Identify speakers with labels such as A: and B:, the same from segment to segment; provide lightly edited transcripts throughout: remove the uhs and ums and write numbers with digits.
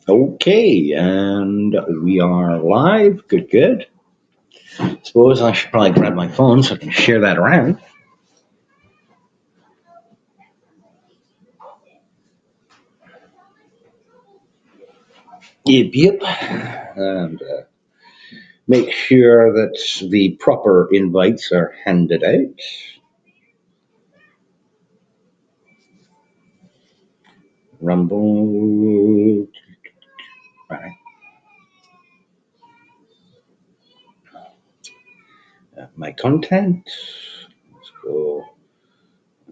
A: Okay, and we are live. Good, good. Suppose I should probably grab my phone so I can share that around. Yep, yep. And make sure that the proper invites are handed out. Rumble. Right. My content. Let's go.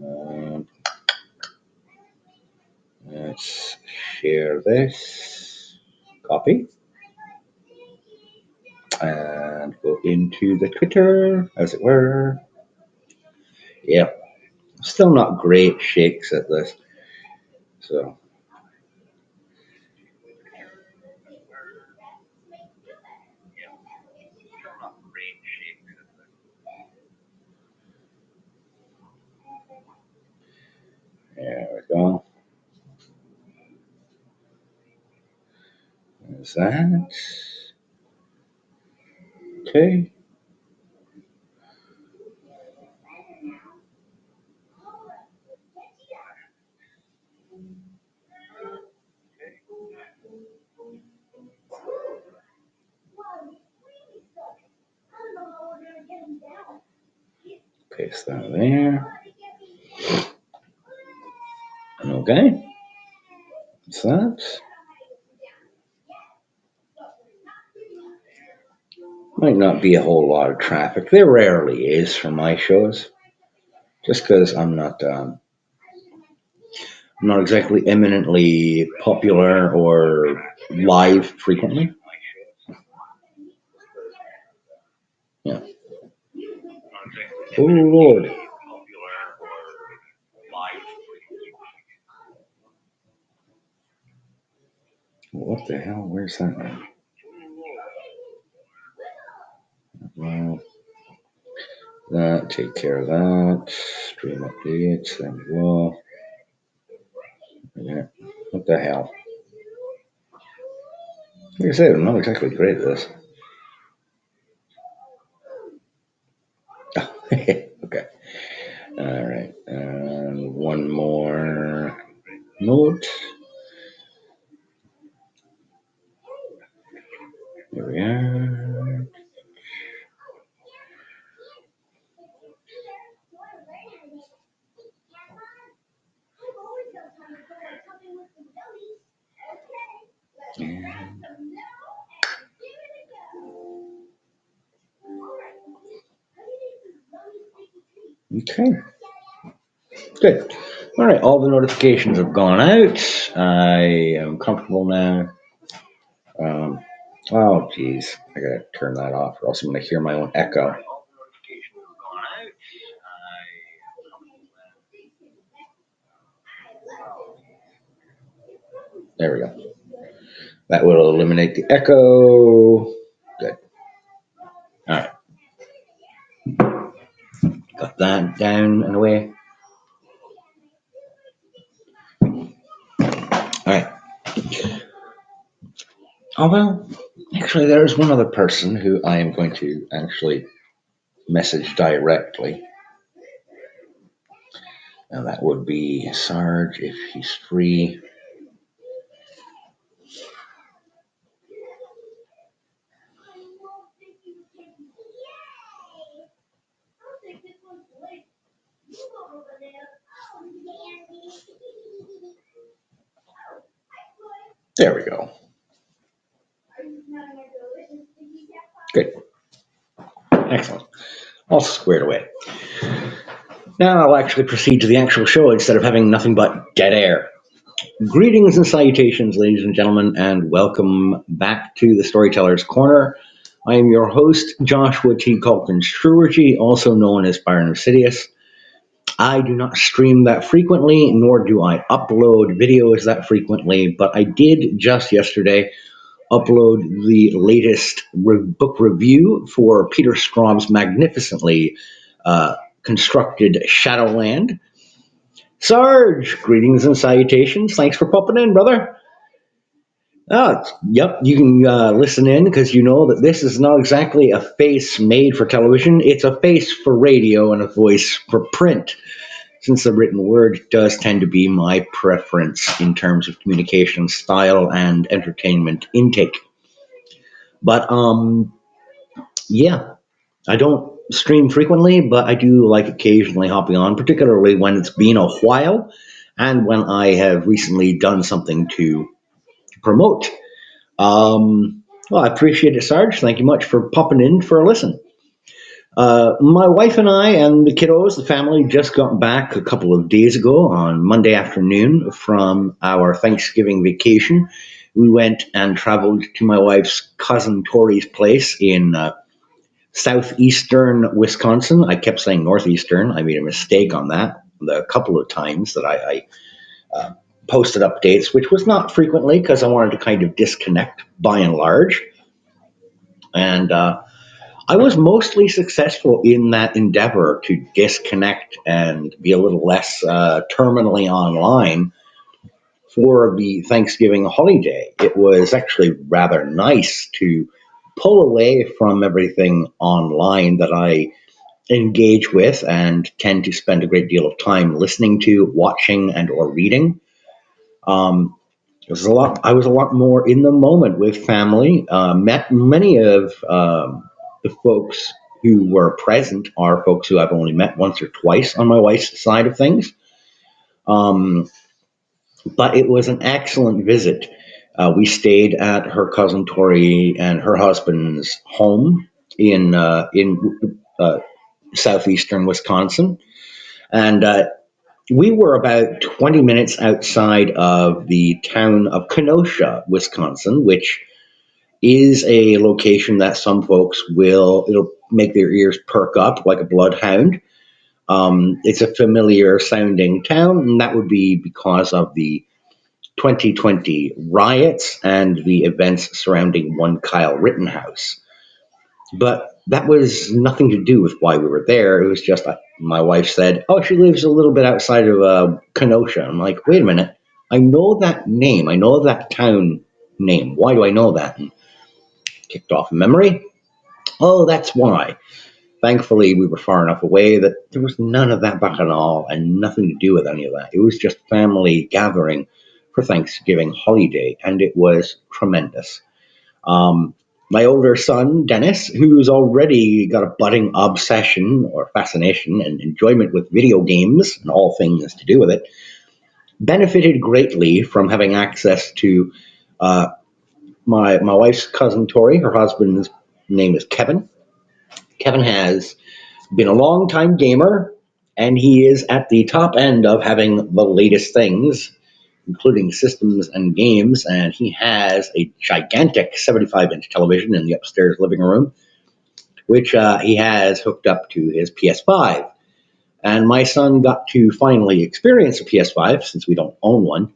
A: Um, let's share this. Copy. And go into the Twitter, as it were. Yep. Still not great shakes at this. So there we go. There's that. Okay. Paste that there. Okay. That's that. Might not be a whole lot of traffic. There rarely is for my shows, just because I'm not exactly eminently popular or live frequently. Yeah. Oh Lord. What the hell? Where's that now? Well, that take care of that. Stream updates. There we go. Yeah. What the hell? Like I said, I'm not exactly great at this. Okay. All right. And one more note. Here we are. Okay. Good. All right. All the notifications have gone out. I am comfortable now. Um, oh, geez. I got to turn that off or else I'm going to hear my own echo. There we go. That will eliminate the echo. Good. All right. Got that down and away. All right. Oh, well, actually, there's one other person who I am going to actually message directly. And that would be Sarge if he's free. There we go. Good. Excellent. All squared away. Now I'll actually proceed to the actual show instead of having nothing but dead air. Greetings and salutations, ladies and gentlemen, and welcome back to the Storyteller's Corner. I am your host, Joshua T. Calkins Truergy, also known as Byron Sidious. I do not stream that frequently, nor do I upload videos that frequently, but I did just yesterday upload the latest book review for Peter Straub's magnificently constructed Shadowland. Sarge, greetings and salutations. Thanks for popping in, brother. Yep, you can listen in because you know that this is not exactly a face made for television. It's a face for radio and a voice for print, since the written word does tend to be my preference in terms of communication style and entertainment intake. But yeah, I don't stream frequently, but I do like occasionally hopping on, particularly when it's been a while and when I have recently done something to promote. Well, I appreciate it, Sarge. Thank you much for popping in for a listen. My wife and I and the kiddos, the family, just got back a couple of days ago on Monday afternoon from our Thanksgiving vacation. We went and traveled to my wife's cousin Tori's place in southeastern Wisconsin. I kept saying northeastern. I made a mistake on that the couple of times that I posted updates, which was not frequently because I wanted to kind of disconnect by and large. And I was mostly successful in that endeavor to disconnect and be a little less terminally online for the Thanksgiving holiday. It was actually rather nice to pull away from everything online that I engage with and tend to spend a great deal of time listening to, watching, and or reading. Um, it was a lot. I was a lot more in the moment with family. Met many of the folks who were present are folks who I've only met once or twice on my wife's side of things. Um, but it was an excellent visit. We stayed at her cousin Tori and her husband's home in southeastern Wisconsin, and we were about 20 minutes outside of the town of Kenosha, Wisconsin, which is a location that some folks it'll make their ears perk up like a bloodhound. It's a familiar sounding town, and that would be because of the 2020 riots and the events surrounding one Kyle Rittenhouse. But that was nothing to do with why we were there. It was just my wife said, "Oh, she lives a little bit outside of Kenosha." I'm like, "Wait a minute, I know that name. I know that town name. Why do I know that?" And kicked off a memory. Oh, that's why. Thankfully, we were far enough away that there was none of that back at all, and nothing to do with any of that. It was just family gathering for Thanksgiving holiday, and it was tremendous. Um, my older son, Dennis, who's already got a budding obsession or fascination and enjoyment with video games and all things to do with it, benefited greatly from having access to uh, my wife's cousin Tori. Her husband's name is Kevin. Kevin has been a long time gamer, and he is at the top end of having the latest things, including systems and games. And he has a gigantic 75-inch television in the upstairs living room, which he has hooked up to his PS5. And my son got to finally experience a PS5 since we don't own one.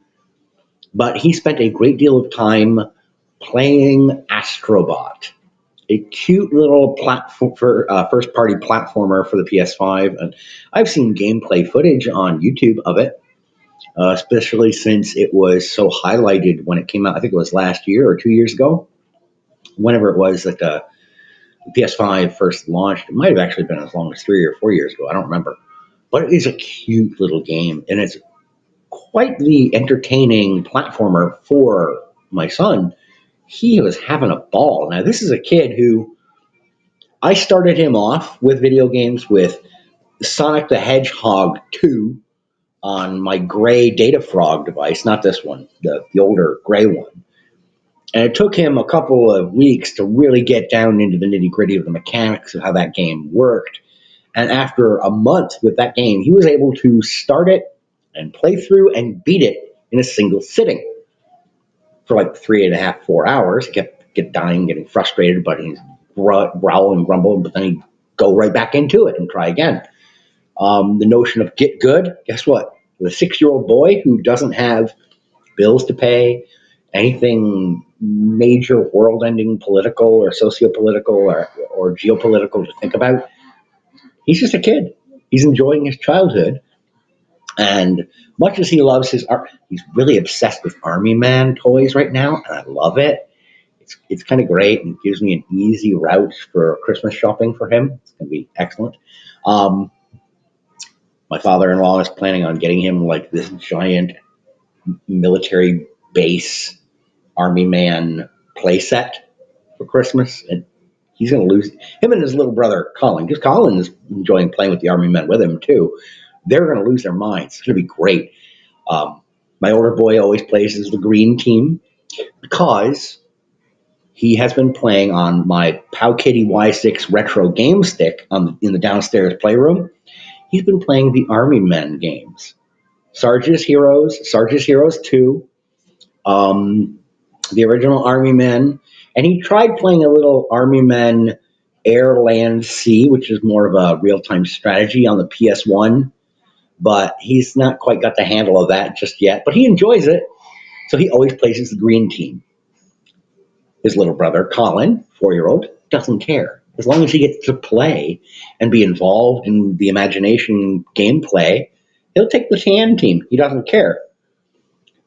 A: But he spent a great deal of time playing Astrobot, a cute little platform for first party platformer for the PS5. And I've seen gameplay footage on YouTube of it, especially since it was so highlighted when it came out. I think it was last year or 2 years ago, whenever it was that the PS5 first launched. It might have actually been as long as 3 or 4 years ago. I don't remember. But it is a cute little game, and it's quite the entertaining platformer for my son. He was having a ball. Now, this is a kid who I started him off with video games with Sonic the Hedgehog 2 on my gray Data Frog device, not this one, the older gray one. And it took him a couple of weeks to really get down into the nitty gritty of the mechanics of how that game worked. And after a month with that game, he was able to start it and play through and beat it in a single sitting for like 3.5, 4 hours. He kept dying, getting frustrated, but he's growl and grumble, but then he'd go right back into it and try again. The notion of get good, guess what? With a 6-year-old boy who doesn't have bills to pay, anything major world ending political or socio-political or geopolitical to think about, he's just a kid. He's enjoying his childhood. And much as he loves his art, he's really obsessed with Army Man toys right now, and I love it. It's kind of great and gives me an easy route for Christmas shopping for him. It's going to be excellent. Um, my father-in-law is planning on getting him like this giant military base Army Man playset for Christmas, and he's going to lose him and his little brother Colin, because Colin is enjoying playing with the Army Men with him too. They're going to lose their minds. It's going to be great. Um, my older boy always plays as the green team because he has been playing on my Pow Kitty Y6 retro game stick in the downstairs playroom. He's been playing the Army Men games. Sarge's Heroes 2, um, the original Army Men, and he tried playing a little Army Men Air, Land, Sea, which is more of a real time strategy on the PS1, but he's not quite got the handle of that just yet. But he enjoys it, so he always plays as the green team. His little brother, Colin, 4-year-old, doesn't care. As long as he gets to play and be involved in the imagination gameplay, he'll take the tan team. He doesn't care.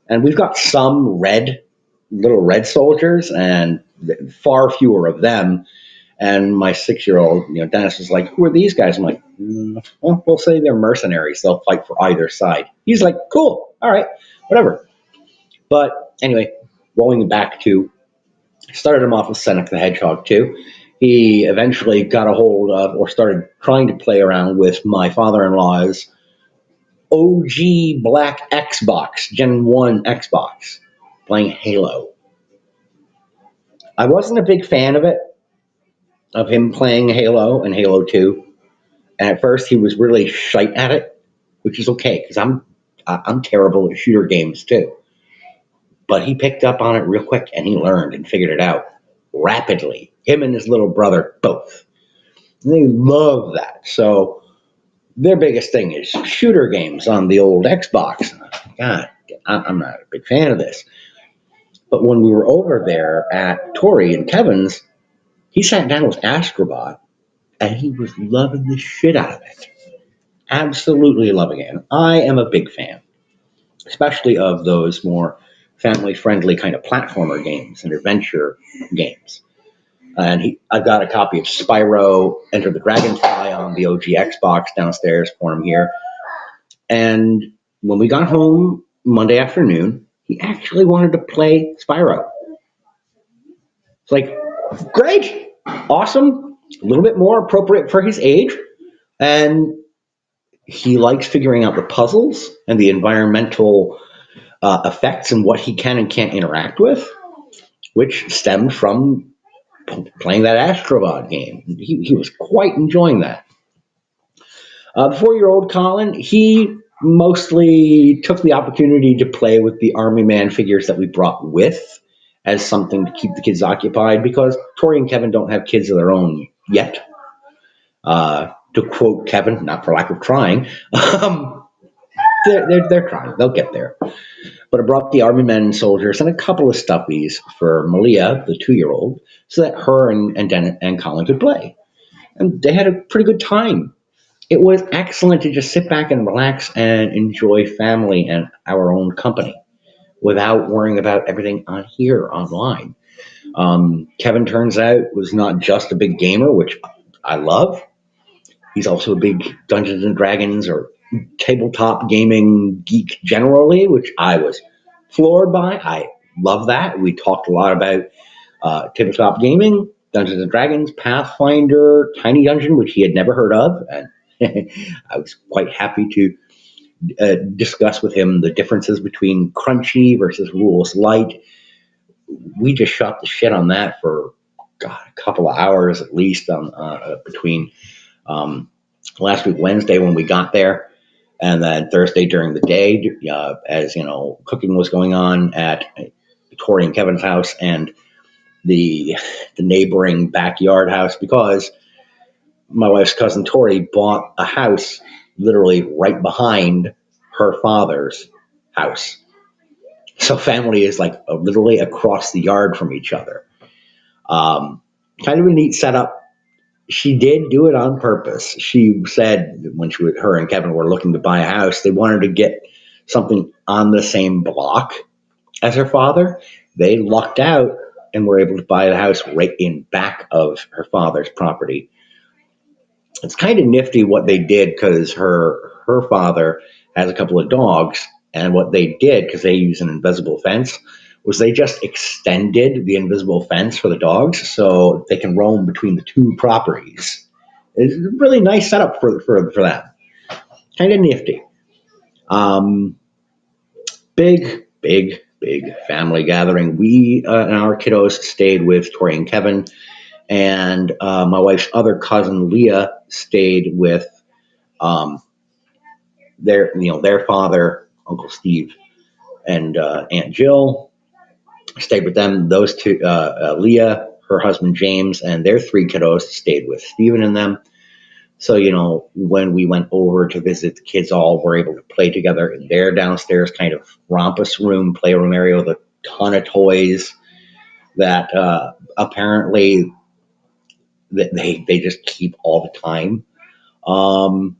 A: And we've got some little red soldiers, and far fewer of them. And my 6-year-old, Dennis is like, "Who are these guys?" I'm like, "Well, we'll say they're mercenaries. They'll fight for either side." He's like, "Cool, all right, whatever." But anyway, rolling back to, started him off with Sonic the Hedgehog 2. He eventually got a hold of, or started trying to play around with, my father-in-law's OG black Xbox, Gen 1 Xbox, playing Halo. I wasn't a big fan of it, of him playing Halo and Halo 2. And at first he was really shite at it, which is okay, because I'm terrible at shooter games too. But he picked up on it real quick, and he learned and figured it out rapidly. Him and his little brother both. And they love that. So their biggest thing is shooter games on the old Xbox. God, I'm not a big fan of this. But when we were over there at Tori and Kevin's, he sat down with Astrobot, and he was loving the shit out of it. Absolutely loving it. And I am a big fan, especially of those more family-friendly kind of platformer games and adventure games. And I've got a copy of Spyro Enter the Dragonfly on the OG Xbox downstairs for him here. And when we got home Monday afternoon, he actually wanted to play Spyro. It's like, great, awesome, a little bit more appropriate for his age. And he likes figuring out the puzzles and the environmental effects and what he can and can't interact with, which stemmed from playing that Astrobot game. He was quite enjoying that. The 4-year-old Colin, he mostly took the opportunity to play with the Army Man figures that we brought with as something to keep the kids occupied, because Tori and Kevin don't have kids of their own yet. To quote Kevin, not for lack of trying, they're trying. They'll get there. But I brought the Army Men soldiers and a couple of stuffies for Malia, the 2-year-old, so that her and Dennis and Colin could play. And they had a pretty good time. It was excellent to just sit back and relax and enjoy family and our own company without worrying about everything on here online. Kevin, turns out, was not just a big gamer, which I love. He's also a big Dungeons and Dragons or tabletop gaming geek generally, which I was floored by. I love that. We talked a lot about tabletop gaming, Dungeons and Dragons, Pathfinder, Tiny Dungeon, which he had never heard of. And I was quite happy to discuss with him the differences between Crunchy versus Rules Light. We just shot the shit on that for, God, a couple of hours at least between last week Wednesday when we got there, and then Thursday during the day, as cooking was going on at Tori and Kevin's house and the neighboring backyard house, because my wife's cousin Tori bought a house literally right behind her father's house. So family is like literally across the yard from each other. Kind of a neat setup. She did do it on purpose. She said when her and Kevin were looking to buy a house, they wanted to get something on the same block as her father. They lucked out and were able to buy the house right in back of her father's property. It's kind of nifty what they did because her father has a couple of dogs, and what they did because they use an invisible fence was they just extended the invisible fence for the dogs so they can roam between the two properties. It's a really nice setup for that. Kind of nifty. Um, big family gathering. We and our kiddos stayed with Tori and Kevin, and my wife's other cousin Leah stayed with um, their father, Uncle Steve, and Aunt Jill. Stayed with them. Those two, Leah, her husband James, and their three kiddos stayed with Stephen and them. So, when we went over to visit, the kids all were able to play together in their downstairs kind of rompus room, playroom area with a ton of toys that apparently that they just keep all the time. Um,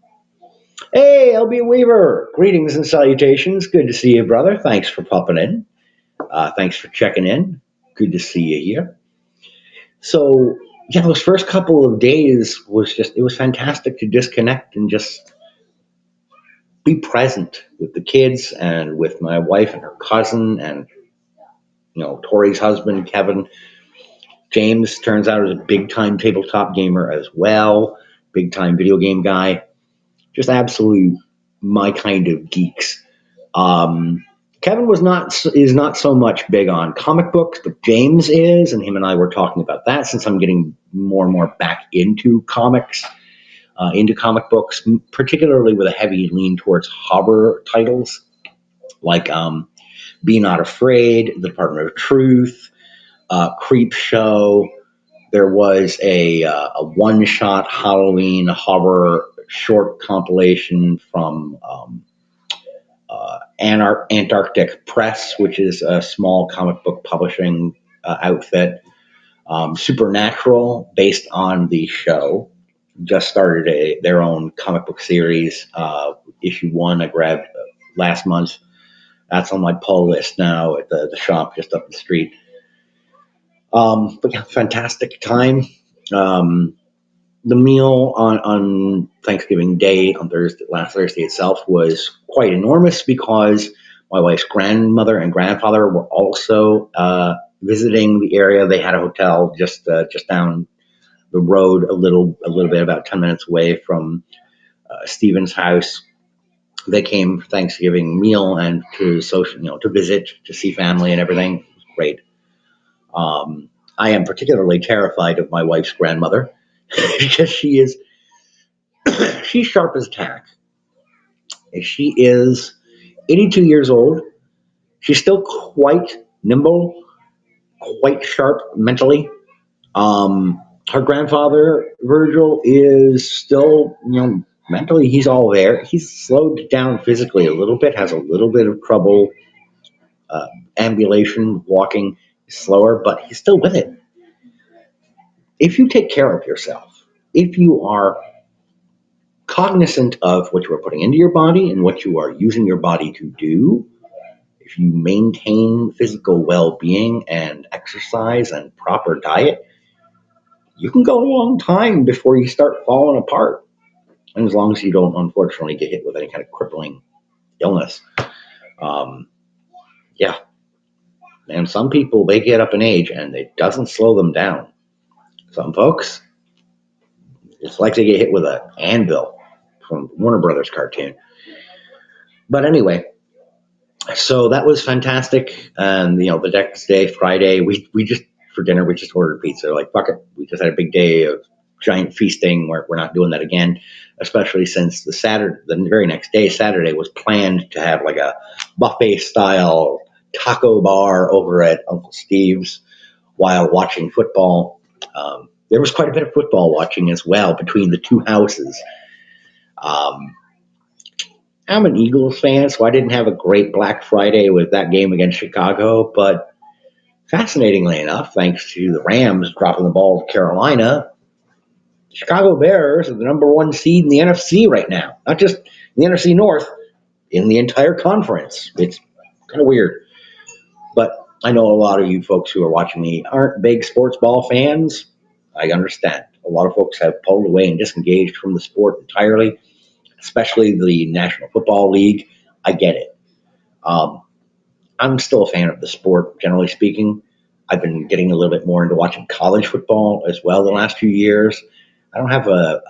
A: hey, LB Weaver, greetings and salutations. Good to see you, brother. Thanks for popping in. Thanks for checking in. Good to see you here. So, yeah, those first couple of days it was fantastic to disconnect and just be present with the kids and with my wife and her cousin and, Tori's husband, Kevin. James turns out is a big time tabletop gamer as well, big time video game guy. Just absolute my kind of geeks. Kevin is not so much big on comic books, but James is, and him and I were talking about that since I'm getting more and more back into comics, into comic books, particularly with a heavy lean towards horror titles like Be Not Afraid, The Department of Truth, Creep Show. There was a one shot Halloween horror short compilation from Antarctic Press, which is a small comic book publishing outfit. Supernatural, based on the show, just started their own comic book series. Issue one I grabbed last month. That's on my pull list now at the shop just up the street. But yeah, fantastic time. The meal on Thanksgiving Day on last Thursday itself was quite enormous because my wife's grandmother and grandfather were also visiting the area. They had a hotel just down the road a little bit, about 10 minutes away from Stephen's house. They came for Thanksgiving meal and to visit, to see family and everything. It was great. I am particularly terrified of my wife's grandmother because she's sharp as tack. She is 82 years old. She's still quite nimble, quite sharp mentally. Her grandfather, Virgil, is still, mentally, he's all there. He's slowed down physically a little bit, has a little bit of trouble ambulation, walking slower, but he's still with it. If you take care of yourself, if you are cognizant of what you are putting into your body and what you are using your body to do, if you maintain physical well-being and exercise and proper diet, you can go a long time before you start falling apart. And as long as you don't, unfortunately, get hit with any kind of crippling illness. Yeah. And some people, they get up in age and it doesn't slow them down. Some folks, it's like they get hit with an anvil from Warner Brothers cartoon. But anyway, so that was fantastic. And, the next day, Friday, we just, for dinner, we just ordered pizza. Like, fuck it. We just had a big day of giant feasting. We're not doing that again, especially since the very next day, Saturday, was planned to have like a buffet style taco bar over at Uncle Steve's while watching football. There was quite a bit of football watching as well between the two houses. I'm an Eagles fan, so I didn't have a great Black Friday with that game against Chicago, but fascinatingly enough, thanks to the Rams dropping the ball to Carolina, Chicago Bears are the number one seed in the NFC right now. Not just in the NFC North, in the entire conference. It's kind of weird. But I know a lot of you folks who are watching me aren't big sports ball fans. I understand. A lot of folks have pulled away and disengaged from the sport entirely, especially the National Football League. I get it. Um, I'm still a fan of the sport, generally speaking. I've been getting a little bit more into watching college football as well the last few years. I don't have a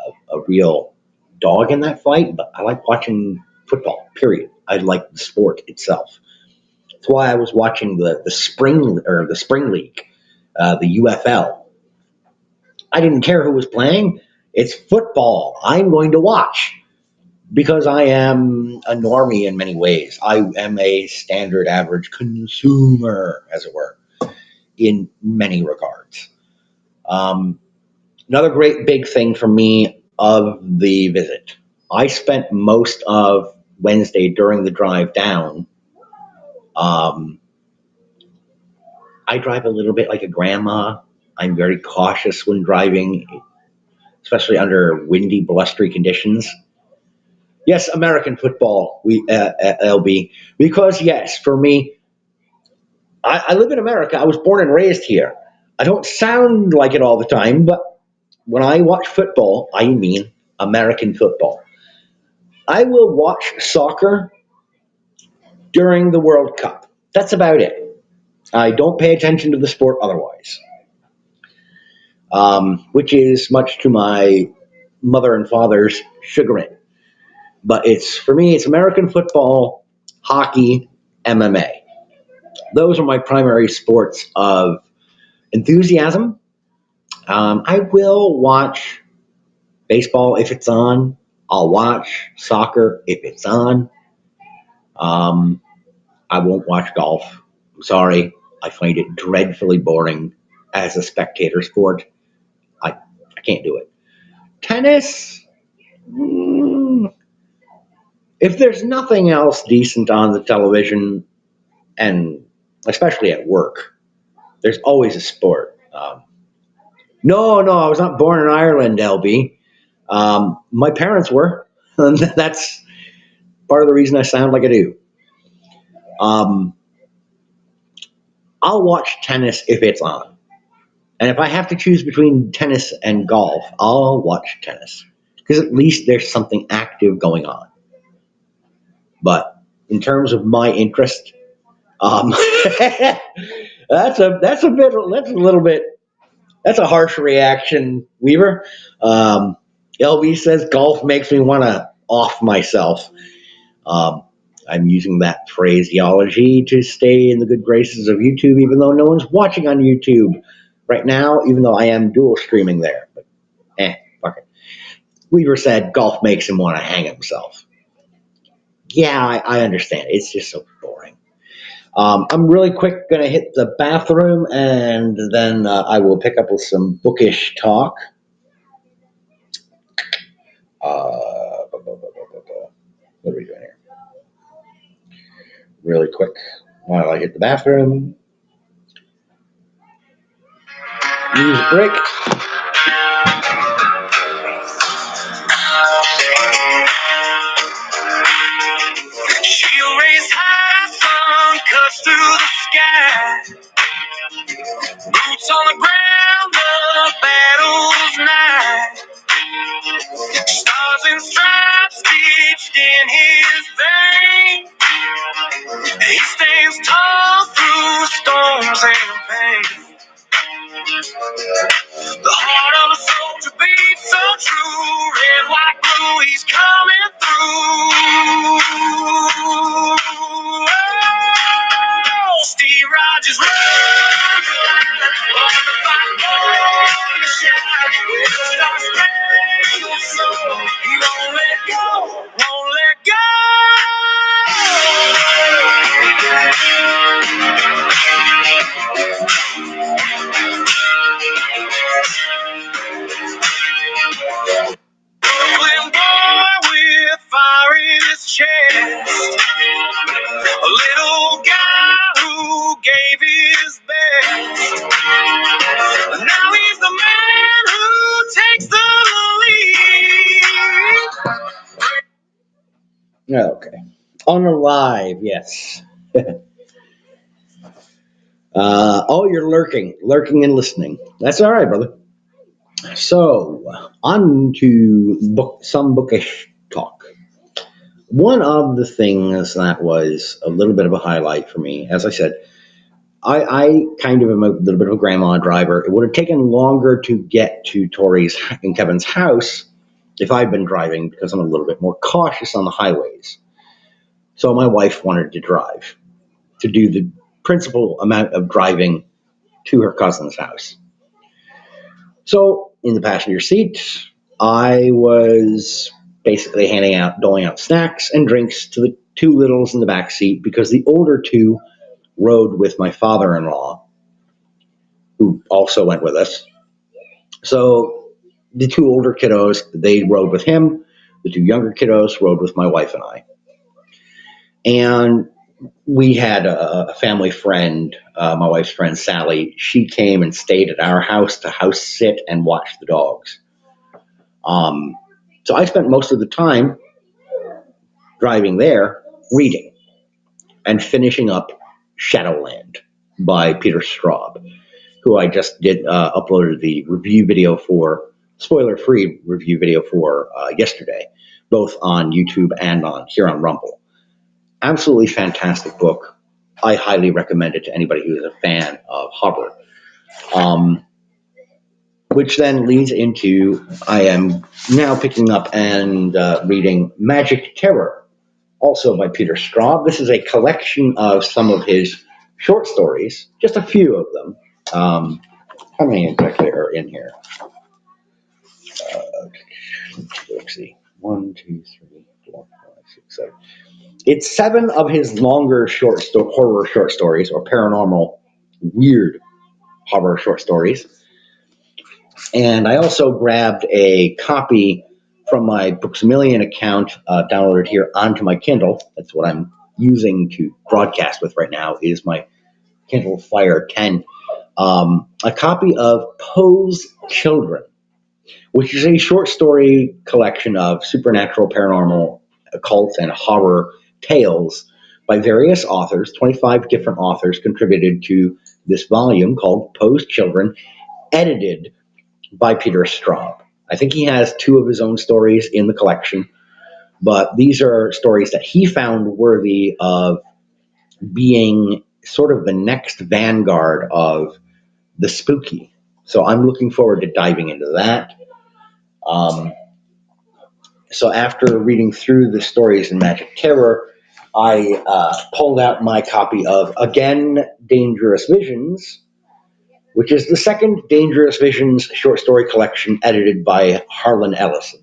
A: real dog in that fight, but I like watching football, period. I like the sport itself. That's why I was watching the spring league, the UFL. I didn't care who was playing. It's football. I'm going to watch because I am a normie in many ways. I am a standard average consumer, as it were, in many regards. Um, Another great big thing for me of the visit, I spent most of Wednesday during the drive down. Um, I drive a little bit like a grandma. I'm very cautious when driving, especially under windy, blustery conditions. Yes, American football, LB, because yes, for me, I live in America. I was born and raised here. I don't sound like it all the time, but when I watch football, I mean American football. I will watch soccer during the World Cup. That's about it. I don't pay attention to the sport otherwise, which is much to my mother and father's chagrin. But it's for me, it's American football, hockey, MMA. Those are my primary sports of enthusiasm. I will watch baseball if it's on. I'll watch soccer if it's on. Um, I won't watch golf. I'm sorry. I find it dreadfully boring as a spectator sport. I can't do it. Tennis, mm, if there's nothing else decent on the television, and especially at work, there's always a sport. No, I was not born in Ireland, LB. My parents were. And that's part of the reason I sound like I do. Um, I'll watch tennis if it's on. And if I have to choose between tennis and golf, I'll watch tennis. Because at least there's something active going on. But in terms of my interest, um, that's a little bit that's a harsh reaction, Weaver. Um, LB says golf makes me want to off myself. Um, I'm using that phraseology to stay in the good graces of YouTube, even though no one's watching on YouTube right now, even though I am dual streaming there. But fuck it. Weaver said golf makes him want to hang himself. Yeah, I understand. It's just so boring. I'm really quick going to hit the bathroom, and then I will pick up with some bookish talk. What are we doing here? Really quick while I hit the bathroom. Music break. She'll raise high, sun cuts through the sky. Boots on the ground, the battle's nigh. Stars and stripes stitched in his vein. He stands tall through storms and pain. The heart of a soldier beats so true. Red, white, blue, he's coming through. Oh, Steve Rogers runs the line on the fight for the shine. With a star-spangled soul, he won't let go, won't let go. Brooklyn boy with fire in his chest. A little guy who gave his best. Now he's the man who takes the Okay. Unalive, yes. Oh, you're lurking and listening. That's all right, brother. So, on to some bookish talk. One of the things that was a little bit of a highlight for me, as I said, I kind of am a little bit of a grandma driver. It would have taken longer to get to Tori's and Kevin's house if I'd been driving because I'm a little bit more cautious on the highways. So my wife wanted to drive to do the principal amount of driving to her cousin's house. So in the passenger seat, I was basically doling out snacks and drinks to the two littles in the back seat because the older two rode with my father-in-law, who also went with us. So the two older kiddos, they rode with him. The two younger kiddos rode with my wife and I. And we had a family friend, my wife's friend Sally. She came and stayed at our house to house sit and watch the dogs. So I spent most of the time driving there reading and finishing up Shadowland by Peter Straub, who I just did uploaded the review video for, spoiler-free review video for yesterday, both on YouTube and here on Rumble. Absolutely fantastic book. I highly recommend it to anybody who is a fan of horror. Which then leads into I am now picking up and reading Magic Terror, also by Peter Straub. This is a collection of some of his short stories, just a few of them. How many exactly are in here? Let's see. 1, 2, 3, 4, 5, 6, 7. It's 7 of his longer horror short stories, or paranormal, weird horror short stories. And I also grabbed a copy from my Books A Million account, downloaded here onto my Kindle. That's what I'm using to broadcast with right now, is my Kindle Fire 10. A copy of Poe's Children, which is a short story collection of supernatural, paranormal, occult, and horror tales by various authors. 25 different authors contributed to this volume called Poe's Children, edited by Peter Straub. I think he has 2 of his own stories in the collection, but these are stories that he found worthy of being sort of the next vanguard of the spooky. So I'm looking forward to diving into that. So after reading through the stories in Magic Terror, I pulled out my copy of Again, Dangerous Visions, which is the second Dangerous Visions short story collection edited by Harlan Ellison,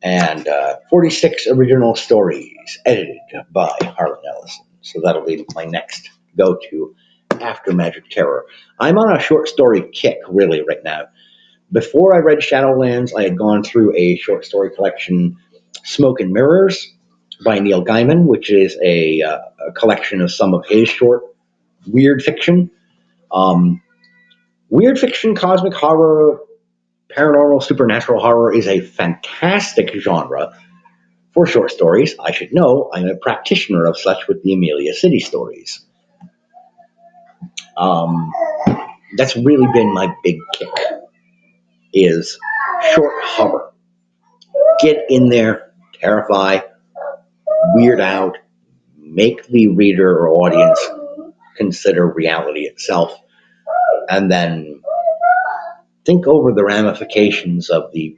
A: and 46 original stories edited by Harlan Ellison. So that'll be my next go-to after Magic Terror. I'm on a short story kick, really, right now. Before I read Shadowlands, I had gone through a short story collection, Smoke and Mirrors, by Neil Gaiman, which is a collection of some of his short weird fiction. Weird fiction, cosmic horror, paranormal, supernatural horror is a fantastic genre for short stories. I should know, I'm a practitioner of such with the Amelia City stories. That's really been my big kick, is short horror. Get in there, terrify, weird out, make the reader or audience consider reality itself, and then think over the ramifications of the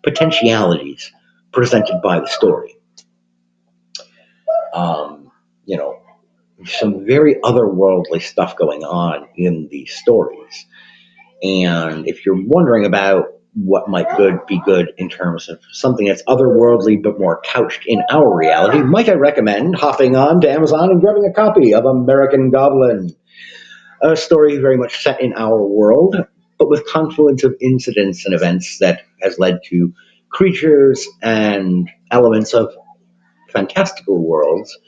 A: potentialities presented by the story. You know, some very otherworldly stuff going on in these stories. And if you're wondering about what might be good in terms of something that's otherworldly but more couched in our reality, might I recommend hopping on to Amazon and grabbing a copy of American Goblin, a story very much set in our world, but with confluence of incidents and events that has led to creatures and elements of fantastical worlds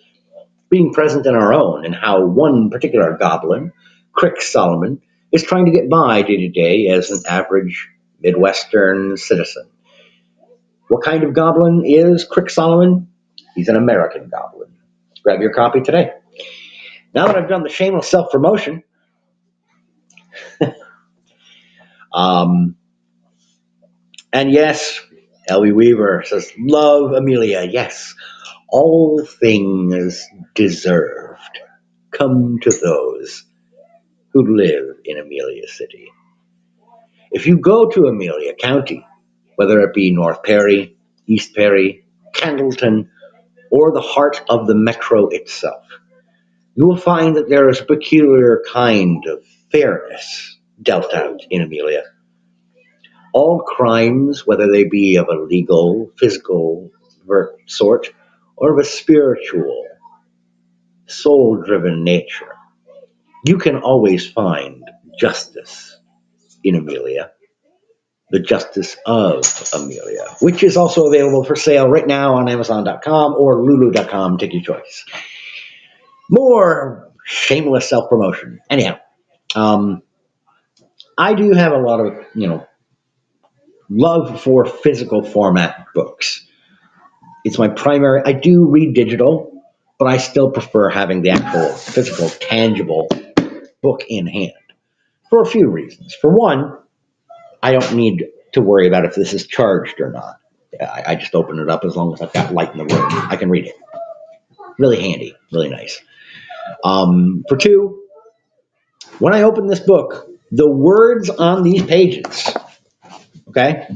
A: being present in our own, and how one particular goblin, Crick Solomon, is trying to get by day to day as an average Midwestern citizen. What kind of goblin is Crick Solomon? He's an American goblin. Grab your copy today. Now that I've done the shameless self-promotion, um, and yes, L.B. Weaver says, love Amelia. Yes, all things deserved come to those who live in Amelia City. If you go to Amelia County, whether it be North Perry, East Perry, Candleton, or the heart of the metro itself, you will find that there is a peculiar kind of fairness dealt out in Amelia. All crimes, whether they be of a legal, physical sort, or of a spiritual, soul driven nature, you can always find justice in Amelia, the justice of Amelia, which is also available for sale right now on Amazon.com or Lulu.com. Take your choice. More shameless self promotion. Anyhow, I do have a lot of, love for physical format books. It's my primary. I do read digital, but I still prefer having the actual physical, tangible book in hand for a few reasons. For one, I don't need to worry about if this is charged or not. I just open it up as long as I've got light in the room. I can read it. Really handy, really nice. For two, when I open this book, the words on these pages, okay,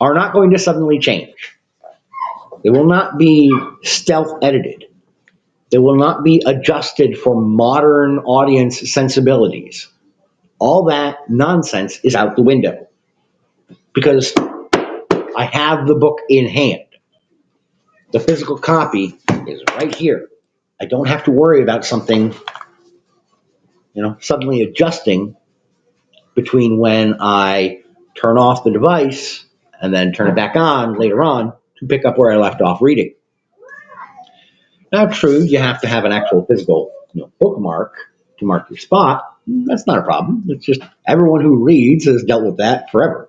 A: are not going to suddenly change. They will not be stealth edited. They will not be adjusted for modern audience sensibilities. All that nonsense is out the window because I have the book in hand. The physical copy is right here. I don't have to worry about something, suddenly adjusting between when I turn off the device and then turn it back on later on to pick up where I left off reading. Now, true, you have to have an actual physical, bookmark to mark your spot. That's not a problem. It's just everyone who reads has dealt with that forever.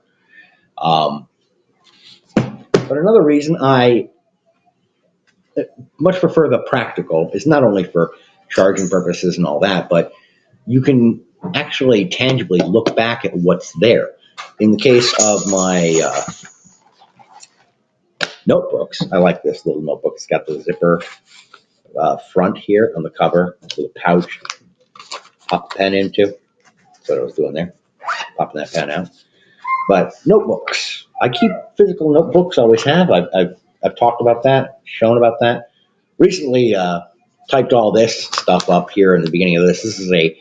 A: But another reason I much prefer the practical is not only for charging purposes and all that, but you can actually tangibly look back at what's there. In the case of my notebooks, I like this little notebook. It's got the zipper front here on the cover with a pouch to pop the pen into. That's what I was doing there, popping that pen out. But notebooks, I keep physical notebooks. Always have. I've talked about that, shown about that. Recently, typed all this stuff up here in the beginning of this. This is a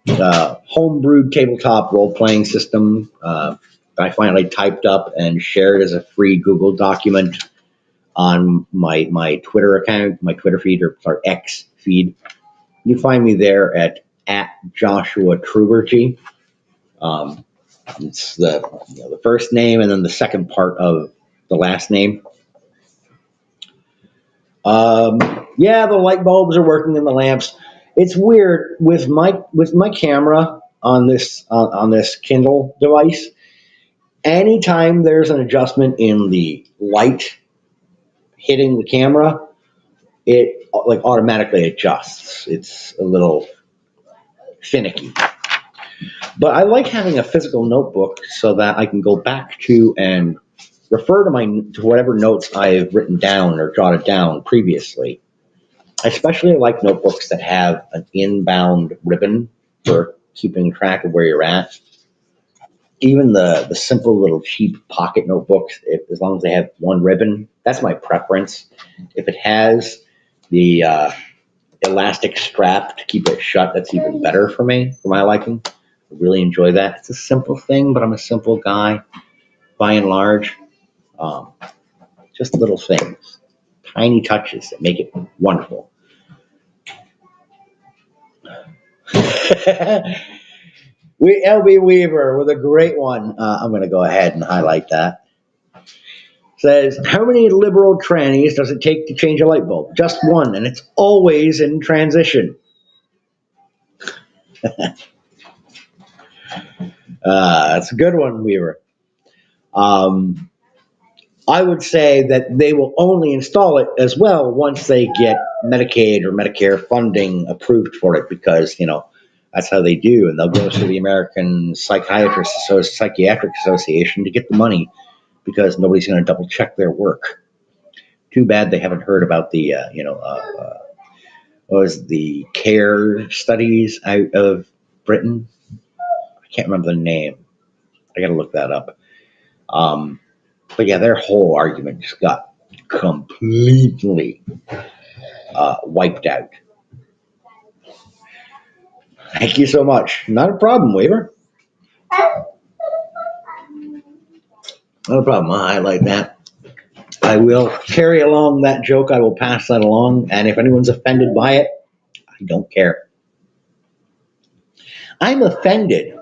A: homebrewed tabletop role-playing system I finally typed up and shared as a free Google document on my Twitter account, my Twitter feed, or sorry, X feed. You find me there at Joshua Trubergy. It's the first name and then the second part of the last name. Yeah, the light bulbs are working in the lamps. It's weird with my camera on this Kindle device. Anytime there's an adjustment in the light hitting the camera, it like automatically adjusts. It's a little finicky. But I like having a physical notebook so that I can go back to and refer to whatever notes I've written down or jotted down previously. I especially like notebooks that have an inbound ribbon for keeping track of where you're at. Even the simple little cheap pocket notebooks, as long as they have one ribbon, that's my preference. If it has the elastic strap to keep it shut, that's even better for me, for my liking. I really enjoy that. It's a simple thing, but I'm a simple guy by and large. Just little things, tiny touches that make it wonderful. L.B. Weaver with a great one. I'm going to go ahead and highlight that. Says, how many liberal trannies does it take to change a light bulb? Just one, and it's always in transition. That's a good one, Weaver. I would say that they will only install it as well once they get Medicaid or Medicare funding approved for it, because that's how they do, and they'll go to the American Psychiatric Association to get the money because nobody's going to double check their work. Too bad they haven't heard about the what was the CARE studies out of Britain. I can't remember the name. I got to look that up. But yeah, their whole argument just got completely wiped out. Thank you so much. Not a problem, Weaver. Not a problem. I'll highlight that. I will carry along that joke. I will pass that along. And if anyone's offended by it, I don't care. I'm offended.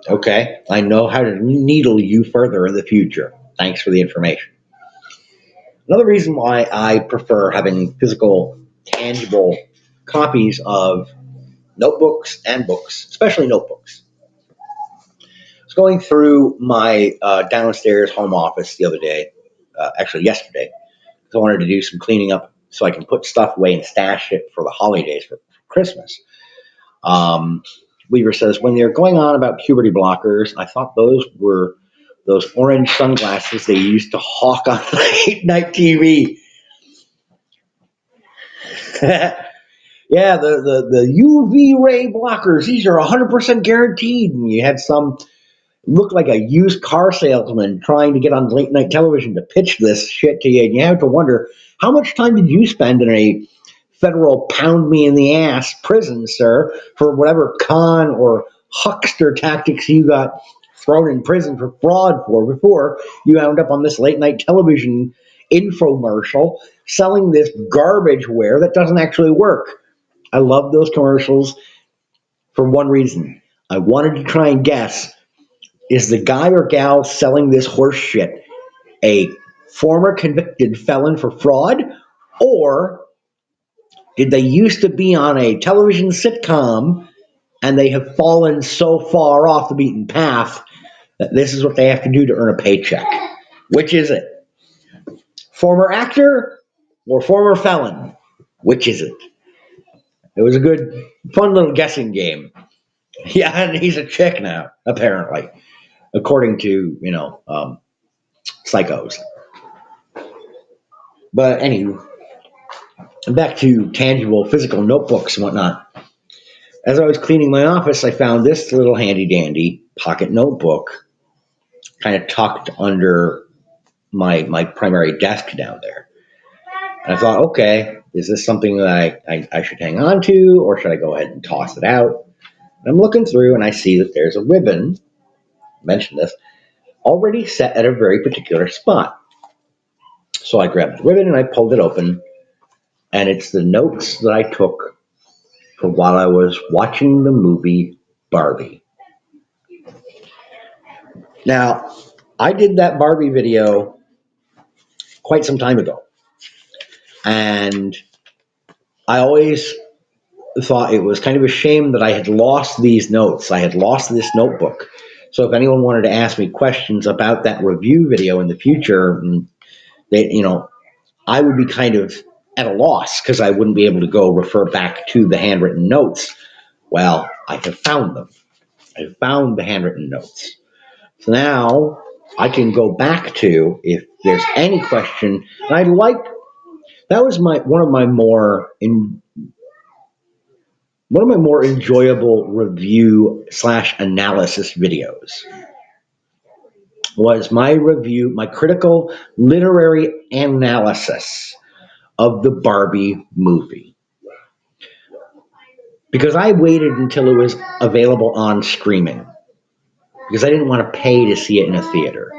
A: Okay. I know how to needle you further in the future. Thanks for the information. Another reason why I prefer having physical, tangible copies of notebooks and books, especially notebooks. I was going through my downstairs home office the other day, actually yesterday, because I wanted to do some cleaning up so I can put stuff away and stash it for the holidays for Christmas. Weaver says, when they're going on about puberty blockers, I thought those were those orange sunglasses they used to hawk on late night TV. Yeah, the UV ray blockers, these are 100% guaranteed. And you had some look like a used car salesman trying to get on late night television to pitch this shit to you. And you have to wonder, how much time did you spend in a federal pound me in the ass prison, sir, for whatever con or huckster tactics you got thrown in prison for fraud for before you wound up on this late night television infomercial selling this garbage ware that doesn't actually work? I love those commercials for one reason. I wanted to try and guess, is the guy or gal selling this horse shit a former convicted felon for fraud, or did they used to be on a television sitcom and they have fallen so far off the beaten path that this is what they have to do to earn a paycheck? Which is it? Former actor or former felon? Which is it? It was a good, fun little guessing game. Yeah, and he's a chick now, apparently, according to, psychos. But anywho, back to tangible physical notebooks and whatnot. As I was cleaning my office, I found this little handy dandy pocket notebook kind of tucked under my primary desk down there. And I thought, okay, is this something that I should hang on to, or should I go ahead and toss it out? And I'm looking through and I see that there's a ribbon, I mentioned this, already set at a very particular spot. So I grabbed the ribbon and I pulled it open, and it's the notes that I took for while I was watching the movie Barbie. Now, I did that Barbie video quite some time ago, and I always thought it was kind of a shame that I had lost these notes. I had lost this notebook. So if anyone wanted to ask me questions about that review video in the future, I would be kind of at a loss because I wouldn't be able to go refer back to the handwritten notes. Well, I have found them. I have found the handwritten notes. So now I can go back to, if there's any question, and I liked, that was one of my more enjoyable review / analysis videos. Was my review, my critical literary analysis of the Barbie movie. Because I waited until it was available on streaming. Because I didn't want to pay to see it in a theater,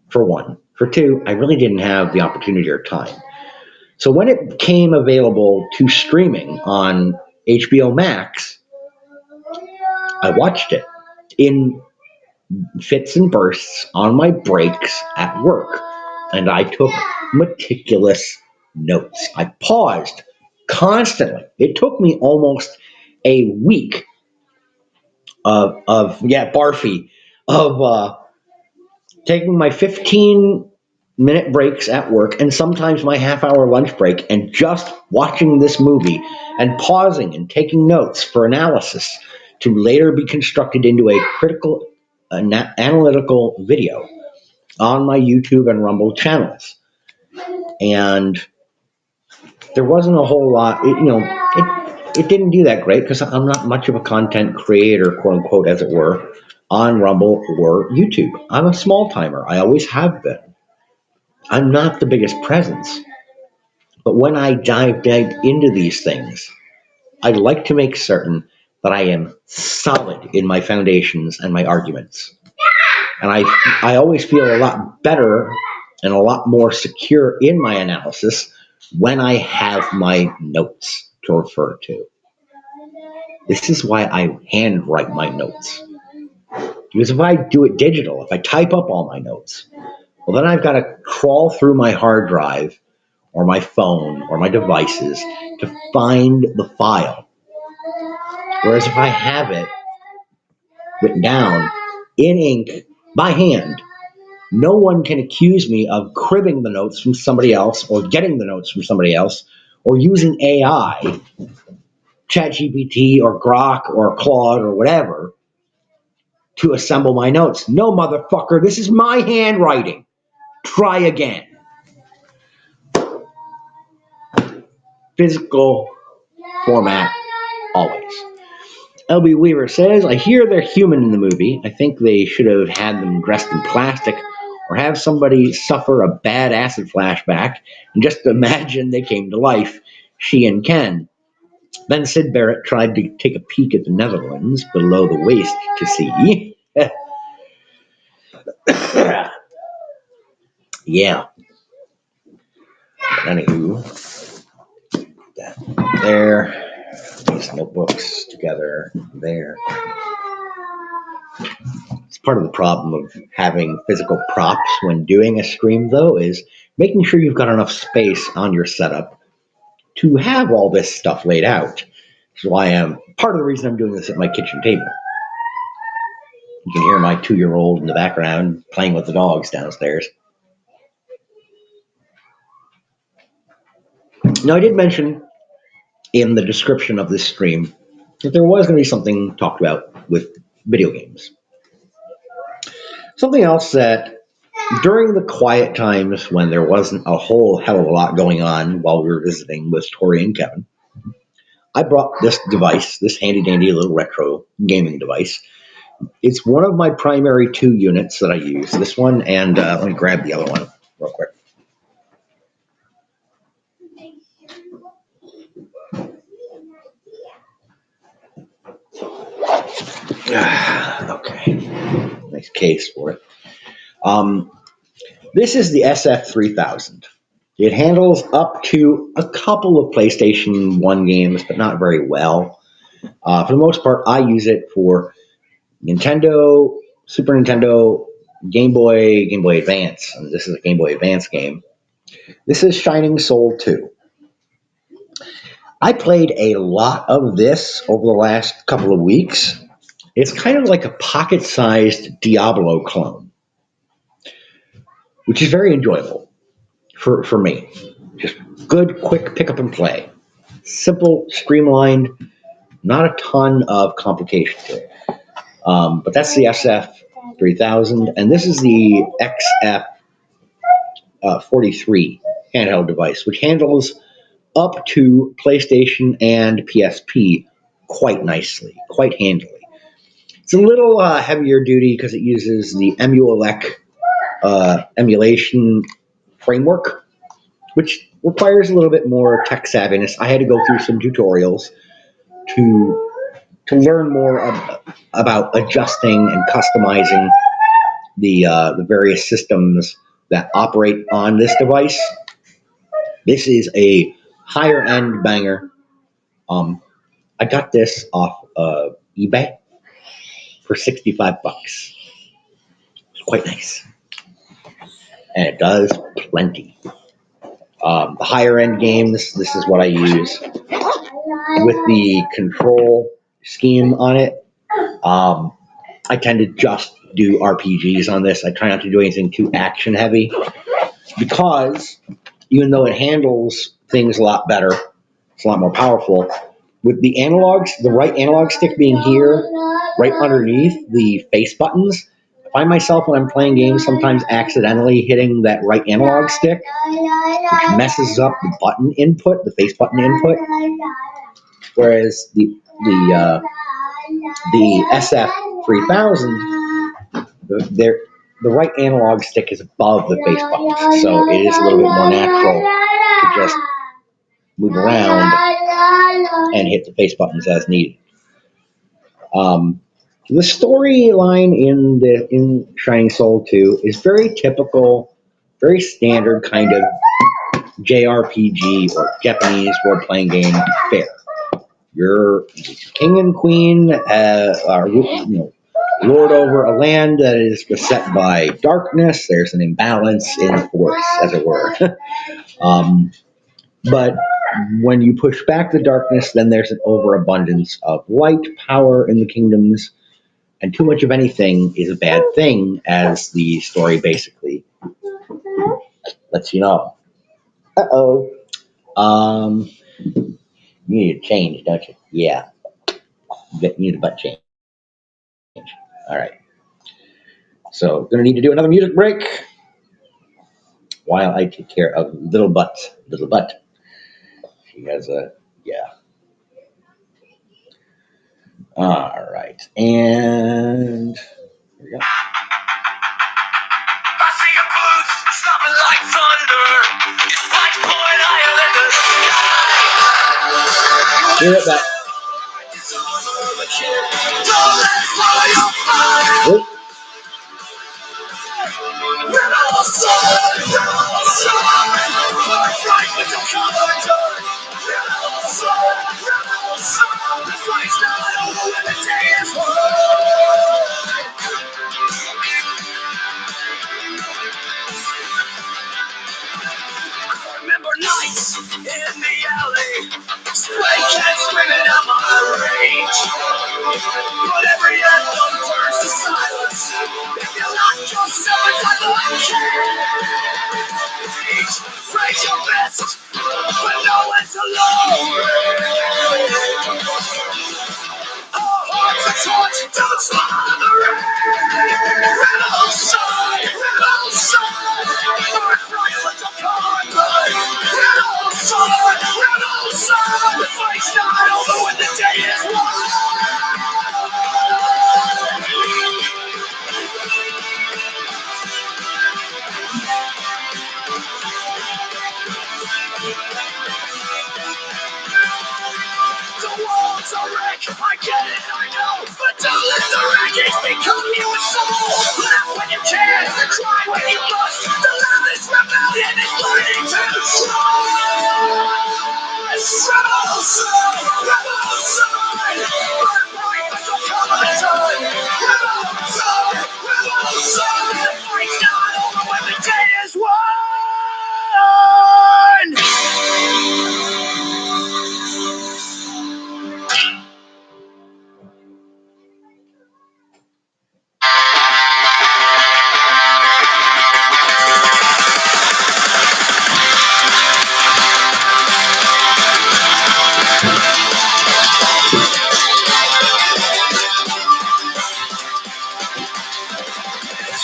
A: for one. For two, I really didn't have the opportunity or time. So when it became available to streaming on HBO Max, I watched it in fits and bursts on my breaks at work. And I took meticulous notes. I paused constantly. It took me almost a week barfy, of taking my 15-minute breaks at work and sometimes my half-hour lunch break and just watching this movie and pausing and taking notes for analysis to later be constructed into a critical analytical video on my YouTube and Rumble channels. And there wasn't a whole lot, it didn't do that great because I'm not much of a content creator, quote unquote, as it were, on Rumble or YouTube. I'm a small timer. I always have been. I'm not the biggest presence. But when I dive into these things, I like to make certain that I am solid in my foundations and my arguments. And I always feel a lot better and a lot more secure in my analysis when I have my notes to refer to. This is why I handwrite my notes. Because if I do it digital, if I type up all my notes, well, then I've got to crawl through my hard drive or my phone or my devices to find the file. Whereas if I have it written down in ink by hand, no one can accuse me of cribbing the notes from somebody else or getting the notes from somebody else or using AI, ChatGPT or Grok or Claude or whatever, to assemble my notes. No, motherfucker, this is my handwriting. Try again. Physical format, always. LB Weaver says, I hear they're human in the movie. I think they should have had them dressed in plastic or have somebody suffer a bad acid flashback and just imagine they came to life, she and Ken. Then Sid Barrett tried to take a peek at the Netherlands below the waist to see. Yeah. Anywho, that there. These notebooks together there. It's part of the problem of having physical props when doing a stream, though, is making sure you've got enough space on your setup to have all this stuff laid out. Which is why part of the reason I'm doing this at my kitchen table. You can hear my 2-year-old in the background playing with the dogs downstairs. Now, I did mention in the description of this stream that there was going to be something talked about with video games. Something else that during the quiet times when there wasn't a whole hell of a lot going on while we were visiting with Tori and Kevin, I brought this device, this handy dandy little retro gaming device. It's one of my primary 2 units that I use. This one and let me grab the other one real quick. Okay, nice case for it. This is the SF3000. It handles up to a couple of PlayStation 1 games, but not very well. For the most part, I use it for Nintendo, Super Nintendo, Game Boy Advance. And this is a Game Boy Advance game. This is Shining Soul 2. I played a lot of this over the last couple of weeks. It's kind of like a pocket-sized Diablo clone, which is very enjoyable for me. Just good, quick pick up and play. Simple, streamlined, not a ton of complication to it. But that's the SF3000, and this is the XF43 handheld device, which handles up to PlayStation and PSP quite nicely, quite handily. It's a little heavier duty because it uses the Emulec emulation framework, which requires a little bit more tech savviness. I had to go through some tutorials to learn more about adjusting and customizing the various systems that operate on this device. This is a higher end banger. I got this off eBay for $65. It's quite nice, and it does plenty. The higher end game, this is what I use with the control scheme on it. I tend to just do RPGs on this. I try not to do anything too action heavy because even though it handles things a lot better, it's a lot more powerful. With the analogs, the right analog stick being here, right underneath the face buttons, I find myself when I'm playing games sometimes accidentally hitting that right analog stick, which messes up the button input, the face button input. Whereas the SF3000, the right analog stick is above the face buttons, so it is a little bit more natural to just move around and hit the face buttons as needed. The storyline in Shining Soul 2 is very typical, very standard kind of JRPG or Japanese role-playing game fare. Your king and queen are lord over a land that is beset by darkness. There's an imbalance in force, as it were. But when you push back the darkness, then there's an overabundance of light, power in the kingdoms, and too much of anything is a bad thing, as the story basically lets you know. Uh-oh. You need a change, don't you? Yeah. You need a butt change. All right. So, going to need to do another music break while I take care of little butt. Little butt. She has a, yeah. All right. And here we go. I see your boots stopping like thunder. It's like point higher than the sky. Hear it back. Whoop. Remember nights in the alley, stray cats screaming out my rage. But every anthem turns to silence if you lock yourself inside the cage. Raise your fist, but no one's alone. Our hearts are torn to the smothering. Red outside, birthright with the carbon. Red outside, the fight's not over when the day is won. The walls are wrecked, I get it, I know. But don't let the wreckage become your soul. Laugh when you can, cry when you must. The loudest rebellion is learning to trust. Rebel son, birthright that will come undone. Rebel son, the fight's not over when the day is won.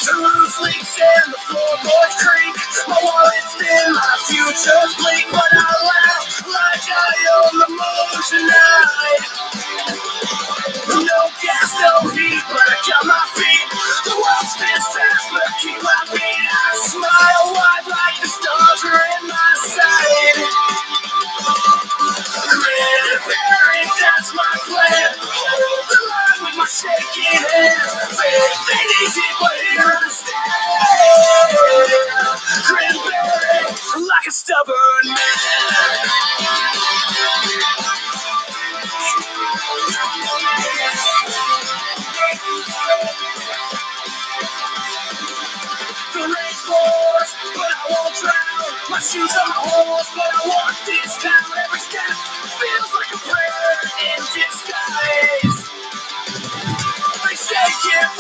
A: The roof leaks and the floorboards creak. My wallet's thin, my future's bleak, but I laugh like I own the moon tonight. No gas, no heat, but I got my feet. The world spins fast, but keep my feet. I smile wide like the stars are in my sight. Cranberry, that's my plan. Hold the line with my shaking hands. Faith ain't easy, but here I stand. Cranberry, like a stubborn man. The rain pours, but I won't drown. My shoes on my horse, but I walk this town. Every step feels like a prayer in disguise. They say give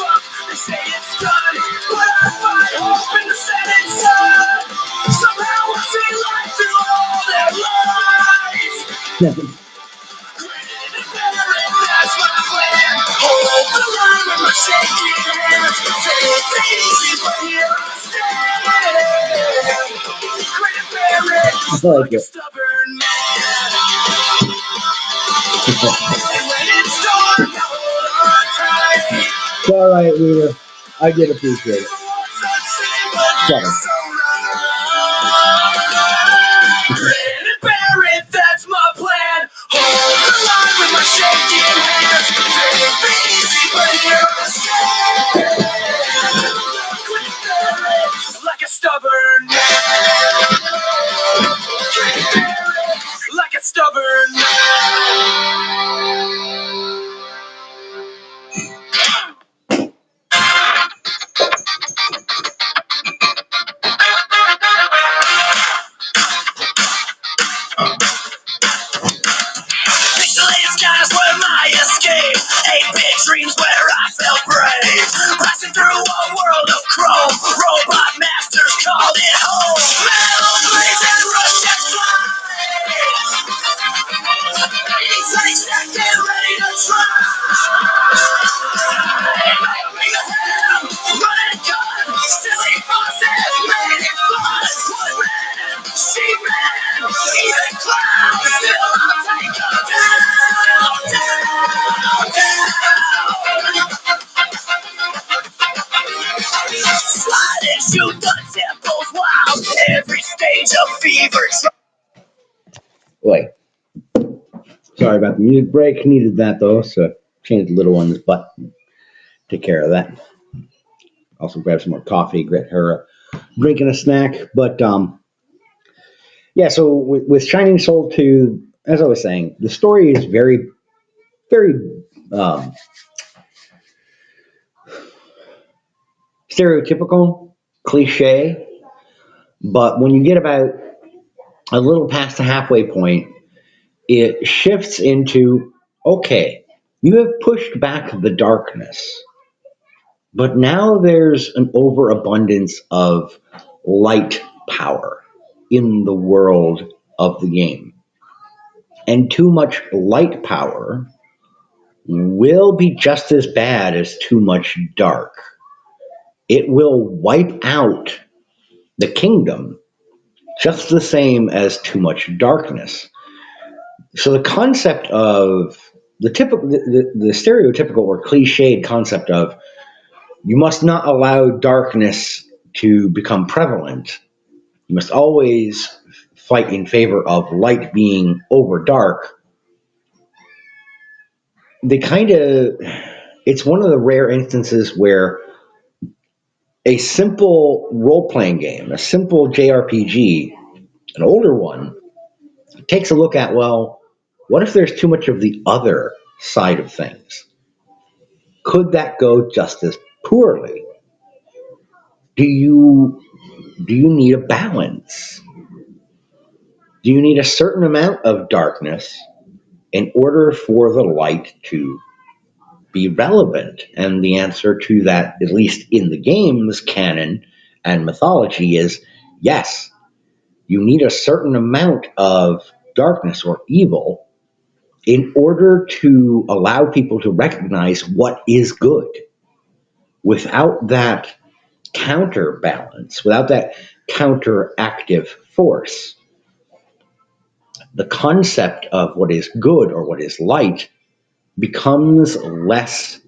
A: like it. It's all right, Rita. I did appreciate it. Seven.
B: That's my plan. Hold the line with my shaking hands. Take it easy, but you're like a stubborn man. Like a stubborn Pixelated skies were my escape. 8-bit dreams where I felt brave. Passing through a world of chrome. Robot masters called it home. Metal blades and rockets fly. Like stacked and ready to try. Make a hand, run and gun. Silly bosses made it fun. Woodman, sheepman, even clown. Still I'll take 'em down, slide and shoot the temples wild. Every stage of fever.
A: Boy, sorry about the music break. Needed that though, so change the little one's butt. Take care of that. Also grab some more coffee, get her a drink and a snack. But yeah, so with Shining Soul 2, as I was saying, the story is very, very um, stereotypical, cliche. But when you get about a little past the halfway point, it shifts into okay, you have pushed back the darkness, but now there's an overabundance of light power in the world of the game. And too much light power will be just as bad as too much dark. It will wipe out the kingdom just the same as too much darkness. So the concept of the stereotypical or cliched concept of you must not allow darkness to become prevalent. You must always fight in favor of light being over dark. They kind of, it's one of the rare instances where a simple role playing game, a simple JRPG, an older one, takes a look at, well, what if there's too much of the other side of things? Could that go just as poorly? Do you need a balance? Do you need a certain amount of darkness in order for the light to be relevant? And the answer to that, at least in the game's canon and mythology, is yes. You need a certain amount of darkness or evil in order to allow people to recognize what is good. Without that counterbalance, without that counteractive force, the concept of what is good or what is light becomes less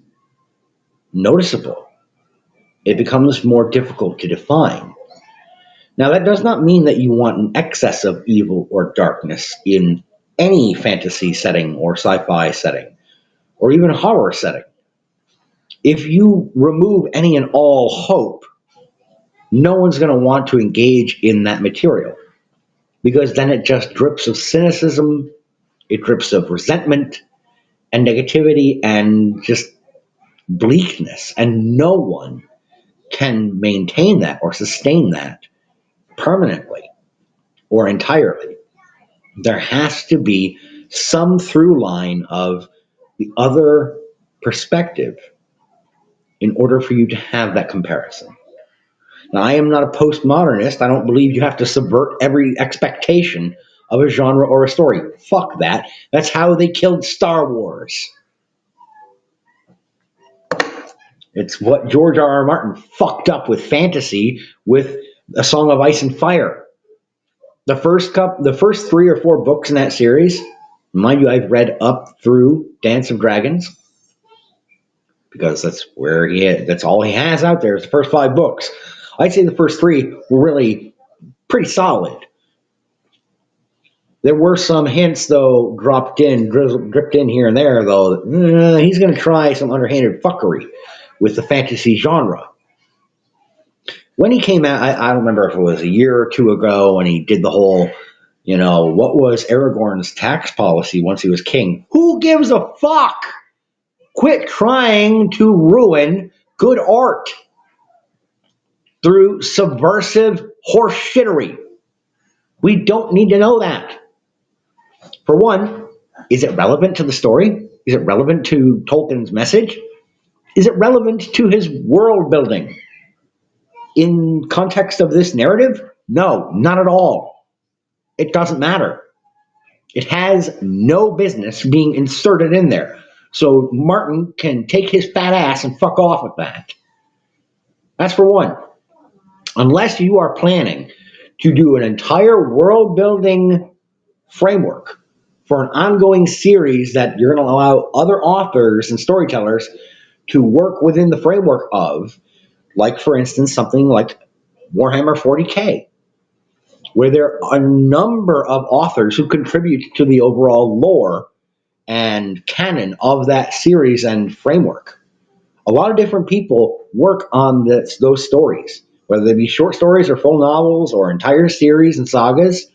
A: noticeable. It becomes more difficult to define. Now, that does not mean that you want an excess of evil or darkness in any fantasy setting or sci fi setting or even horror setting. If you remove any and all hope, no one's going to want to engage in that material because then it just drips of cynicism, it drips of resentment and negativity and just bleakness. And no one can maintain that or sustain that permanently or entirely. There has to be some through line of the other perspective in order for you to have that comparison. Now, I am not a postmodernist. I don't believe you have to subvert every expectation of a genre or a story. Fuck that. That's how they killed Star Wars. It's what George R. R. Martin fucked up with fantasy with A Song of Ice and Fire. The first 3 or 4 books in that series, mind you, I've read up through Dance of Dragons because that's all he has out there is the first 5 books. I'd say the first 3 were really pretty solid. There were some hints, though, dripped in here and there, though. He's going to try some underhanded fuckery with the fantasy genre. When he came out, I don't remember if it was a year or 2 ago, when he did the whole, what was Aragorn's tax policy once he was king? Who gives a fuck? Quit trying to ruin good art through subversive horseshittery. We don't need to know that. For one, is it relevant to the story? Is it relevant to Tolkien's message? Is it relevant to his world building? In context of this narrative? No, not at all. It doesn't matter. It has no business being inserted in there. So Martin can take his fat ass and fuck off with that. That's for one. Unless you are planning to do an entire world building framework for an ongoing series that you're going to allow other authors and storytellers to work within the framework of, like, for instance, something like Warhammer 40K, where there are a number of authors who contribute to the overall lore and canon of that series and framework. A lot of different people work on those stories, whether they be short stories or full novels or entire series and sagas.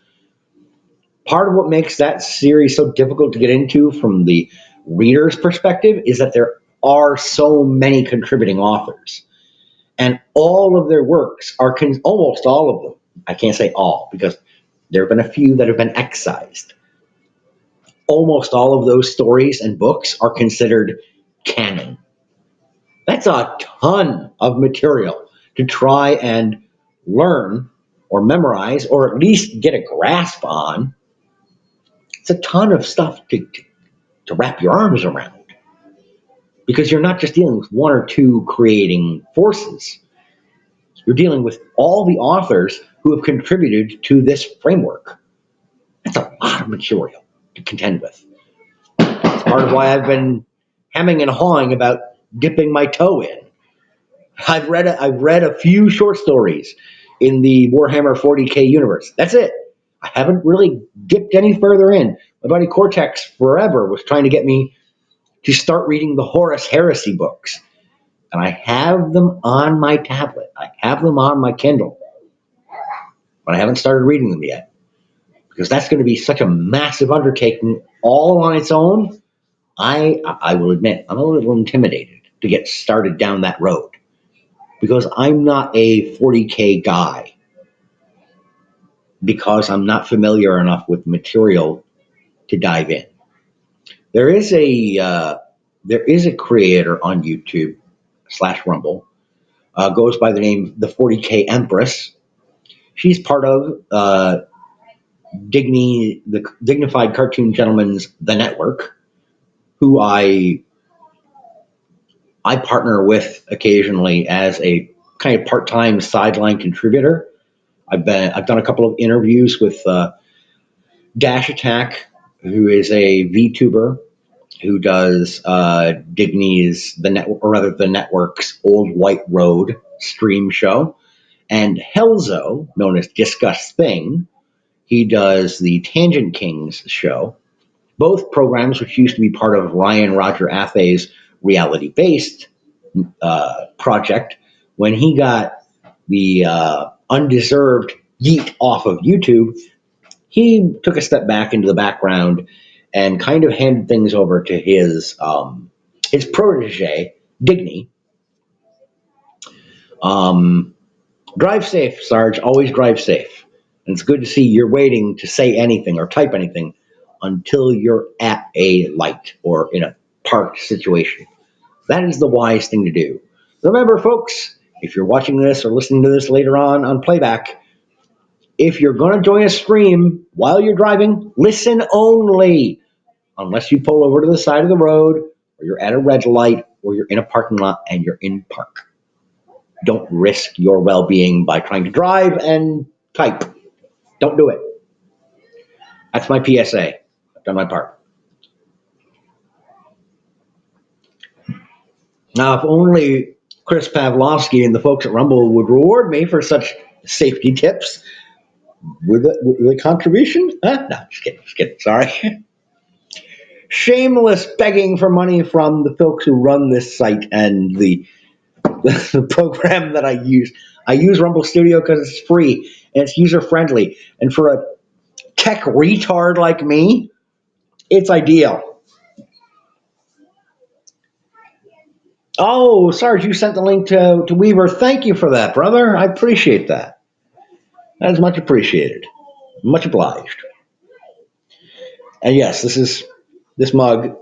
A: Part of what makes that series so difficult to get into from the reader's perspective is that there are so many contributing authors. And all of their works are, almost all of them, I can't say all, because there have been a few that have been excised. Almost all of those stories and books are considered canon. That's a ton of material to try and learn or memorize or at least get a grasp on. It's a ton of stuff to wrap your arms around, because you're not just dealing with 1 or 2 creating forces. You're dealing with all the authors who have contributed to this framework. That's a lot of material to contend with. It's part of why I've been hemming and hawing about dipping my toe in. I've read a few short stories in the Warhammer 40K universe. That's it. I haven't really dipped any further in. My buddy Cortex forever was trying to get me to start reading the Horus Heresy books. And I have them on my tablet. I have them on my Kindle. But I haven't started reading them yet, because that's going to be such a massive undertaking all on its own. I will admit, I'm a little intimidated to get started down that road, because I'm not a 40K guy, because I'm not familiar enough with material to dive in. There is a creator on YouTube / Rumble, goes by the name the 40K Empress. She's part of the Dignified Cartoon Gentlemen's The Network, who I partner with occasionally as a kind of part-time sideline contributor. I've done a couple of interviews with Dash Attack, who is a VTuber who does Digny's the network's Old White Road stream show, and Helzo, known as Discuss Thing. He does the Tangent Kings show. Both programs, which used to be part of Ryan Roger Athay's reality-based project, when he got the undeserved yeet off of YouTube, he took a step back into the background and kind of handed things over to his protege, Digny. Drive safe, Sarge. Always drive safe. And it's good to see you're waiting to say anything or type anything until you're at a light or in a parked situation. That is the wise thing to do. Remember, folks, if you're watching this or listening to this later on playback, If you're going to join a stream while you're driving, listen only. Unless you pull over to the side of the road, or you're at a red light, or you're in a parking lot and you're in park. Don't risk your well-being by trying to drive and type. Don't do it. That's my PSA. I've done my part. Now, if only Chris Pavlovsky and the folks at Rumble would reward me for such safety tips with a contribution. No, just kidding. Sorry. Shameless begging for money from the folks who run this site and the program that I use. I use Rumble Studio because it's free and it's user friendly. And for a tech retard like me, it's ideal. Oh, Sarge, you sent the link to Weaver. Thank you for that, brother. I appreciate that. That is much appreciated. Much obliged. And yes, this mug.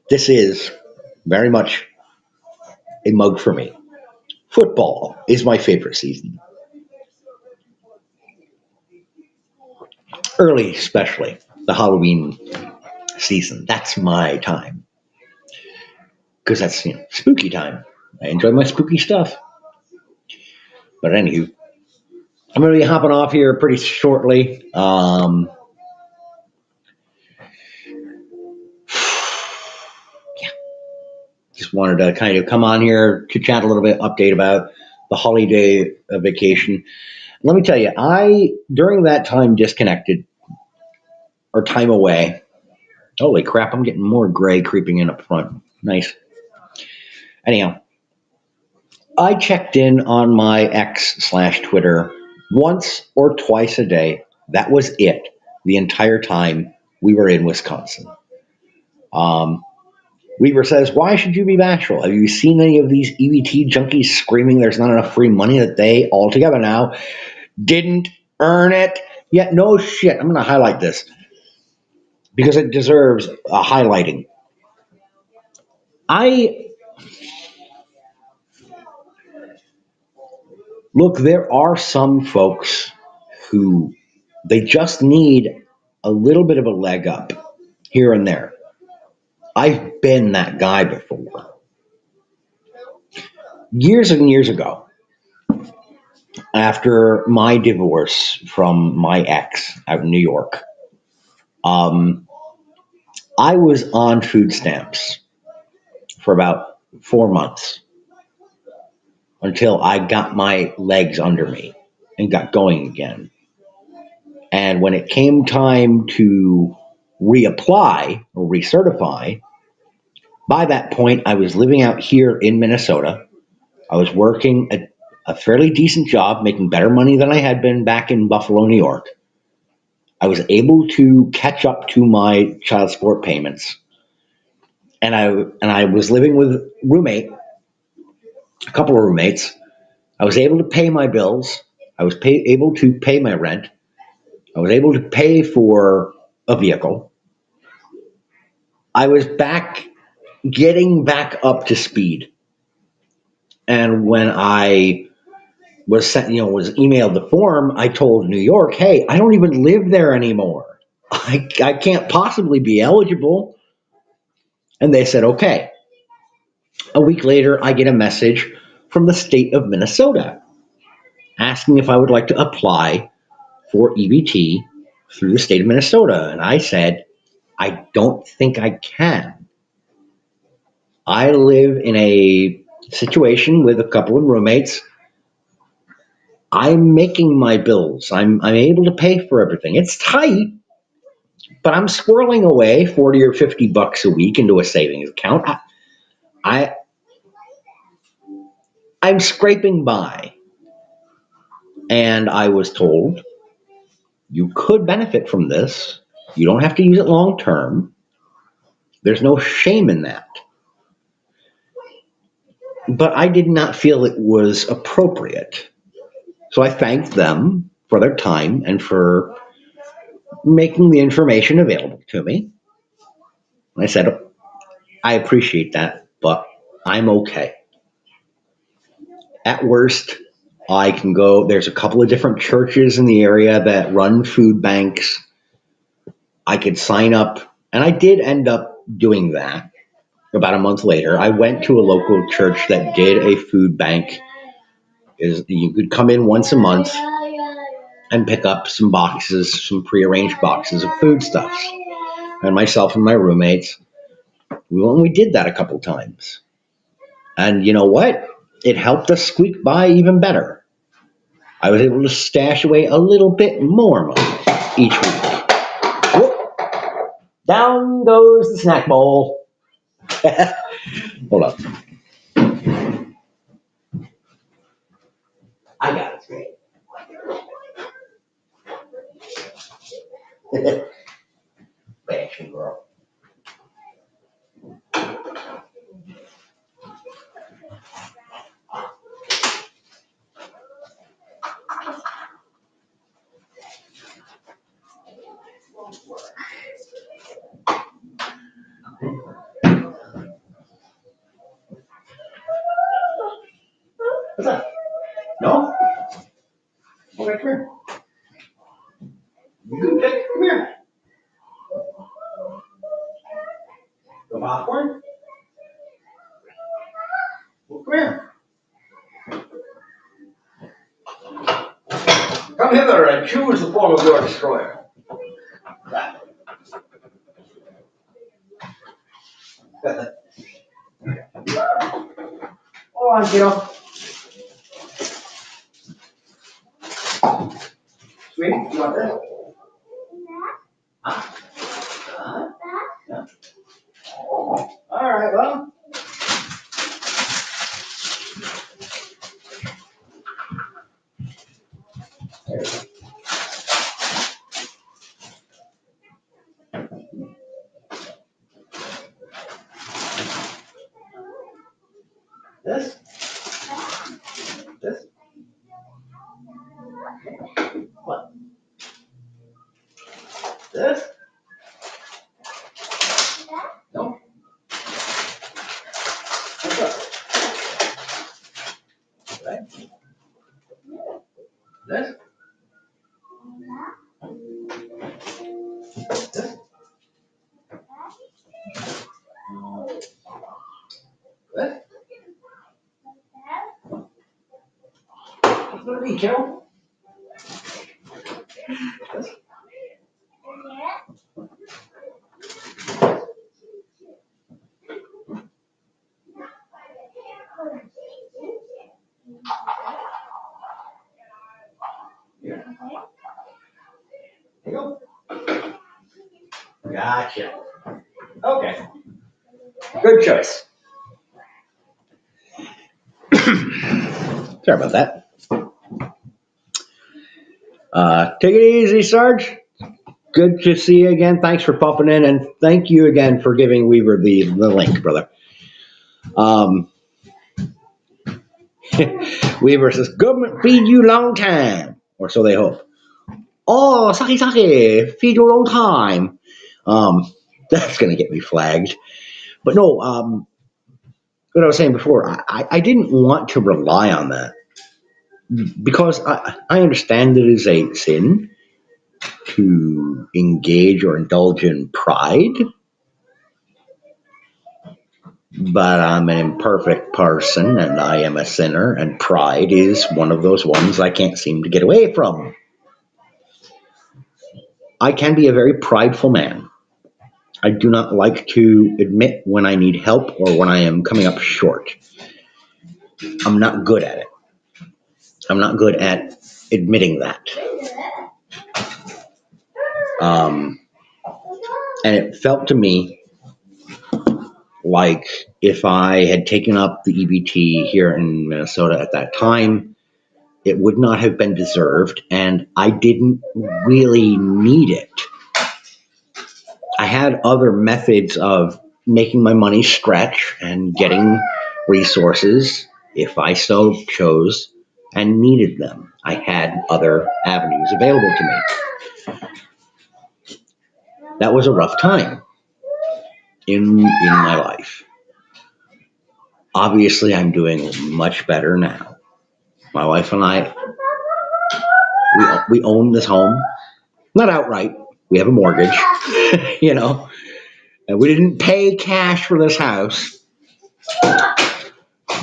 A: This is very much a mug for me. Football is my favorite season. Early, especially the Halloween season. That's my time because that's spooky time. I enjoy my spooky stuff. But anywho, I'm going to be hopping off here pretty shortly. Just wanted to kind of come on here to chat a little bit, update about the holiday vacation. Let me tell you, I during that time disconnected or time away. Holy crap! I'm getting more gray creeping in up front. Nice. Anyhow, I checked in on my X/Twitter once or twice a day. That was it. The entire time we were in Wisconsin. Weaver says, "Why should you be bashful? Have you seen any of these EBT junkies screaming there's not enough free money that they altogether now didn't earn it yet?" No shit. I'm going to highlight this because it deserves a highlighting. Look, there are some folks who they just need a little bit of a leg up here and there. I've been that guy before. Years and years ago, after my divorce from my ex out in New York, I was on food stamps for about 4 months until I got my legs under me and got going again. And when it came time to reapply or recertify, by that point, I was living out here in Minnesota. I was working a fairly decent job, making better money than I had been back in Buffalo, New York. I was able to catch up to my child support payments. And I was living with a couple of roommates. I was able to pay my bills. I was able to pay my rent. I was able to pay for a vehicle. I was getting back up to speed. And when I was was emailed the form, I told New York, "Hey, I don't even live there anymore. I can't possibly be eligible." And they said, "Okay." A week later, I get a message from the state of Minnesota asking if I would like to apply for EBT through the state of Minnesota. And I said, "I don't think I can. I live in a situation with a couple of roommates. I'm making my bills. I'm able to pay for everything. It's tight, but I'm squirreling away 40 or 50 bucks a week into a savings account. I I'm scraping by." And I was told, "You could benefit from this. You don't have to use it long term. There's no shame in that." But I did not feel it was appropriate. So I thanked them for their time and for making the information available to me. I said, "I appreciate that, but I'm okay. At worst, I can go, there's a couple of different churches in the area that run food banks. I could sign up, and I did end up doing that about a month later. I went to a local church that did a food bank. Is you could come in once a month and pick up some boxes, some prearranged boxes of foodstuffs. And myself and my roommates, we did that a couple times. And you know what? It helped us squeak by even better. I was able to stash away a little bit more money each week. Whoop, down goes the snack bowl. Hold up. I got it. Fashion girl. What's up? No? Okay, come here. You can come here. The popcorn? Well, come here. Come hither and choose the form of your destroyer. Hold on, kiddo. Sweetie, you want this? Huh? Yeah. All right, well. This? This? What? This? No. What's up? Right? This? This? This? What's gonna be, kiddo? This? Here. Here you go. Gotcha. Okay. Good choice. Sorry about that. Take it easy, Sarge. Good to see you again. Thanks for popping in, and thank you again for giving Weaver the link, brother. Weaver says, government feed you long time, or so they hope. Oh, sake, feed you a long time. That's going to get me flagged. But no, what I was saying before, I didn't want to rely on that because I understand it is a sin to engage or indulge in pride, but I'm an imperfect person and I am a sinner, and pride is one of those ones I can't seem to get away from. I can be a very prideful man. I do not like to admit when I need help or when I am coming up short. I'm not good at it. I'm not good at admitting that. And it felt to me like if I had taken up the EBT here in Minnesota at that time, it would not have been deserved, and I didn't really need it. I had other methods of making my money stretch and getting resources if I so chose and needed them. I had other avenues available to me. That was a rough time in my life. Obviously, I'm doing much better now. My wife and I, we own this home, not outright. We have a mortgage, you know, and we didn't pay cash for this house,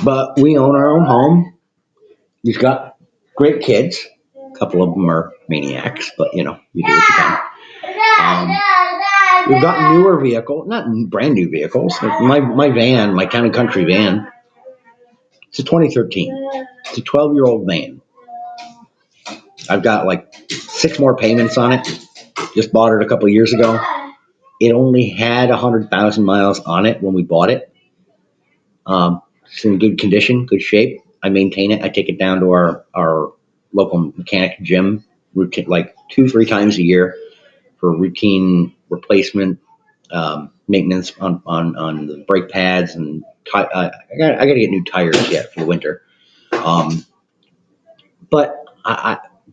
A: but we own our own home. We've got great kids. A couple of them are maniacs, but you know, you do what you can. We've got newer vehicles, not brand new vehicles. Like my van, my Town and Country van, it's a 2013. It's a 12-year-old van. I've got like 6 more payments on it. Just bought it a couple of years ago. It only had 100,000 miles on it when we bought it. It's in good condition, good shape. I maintain it. I take it down to our local mechanic gym, routine, like 2-3 times a year for routine replacement, maintenance on the brake pads, and I got to get new tires yet for the winter. But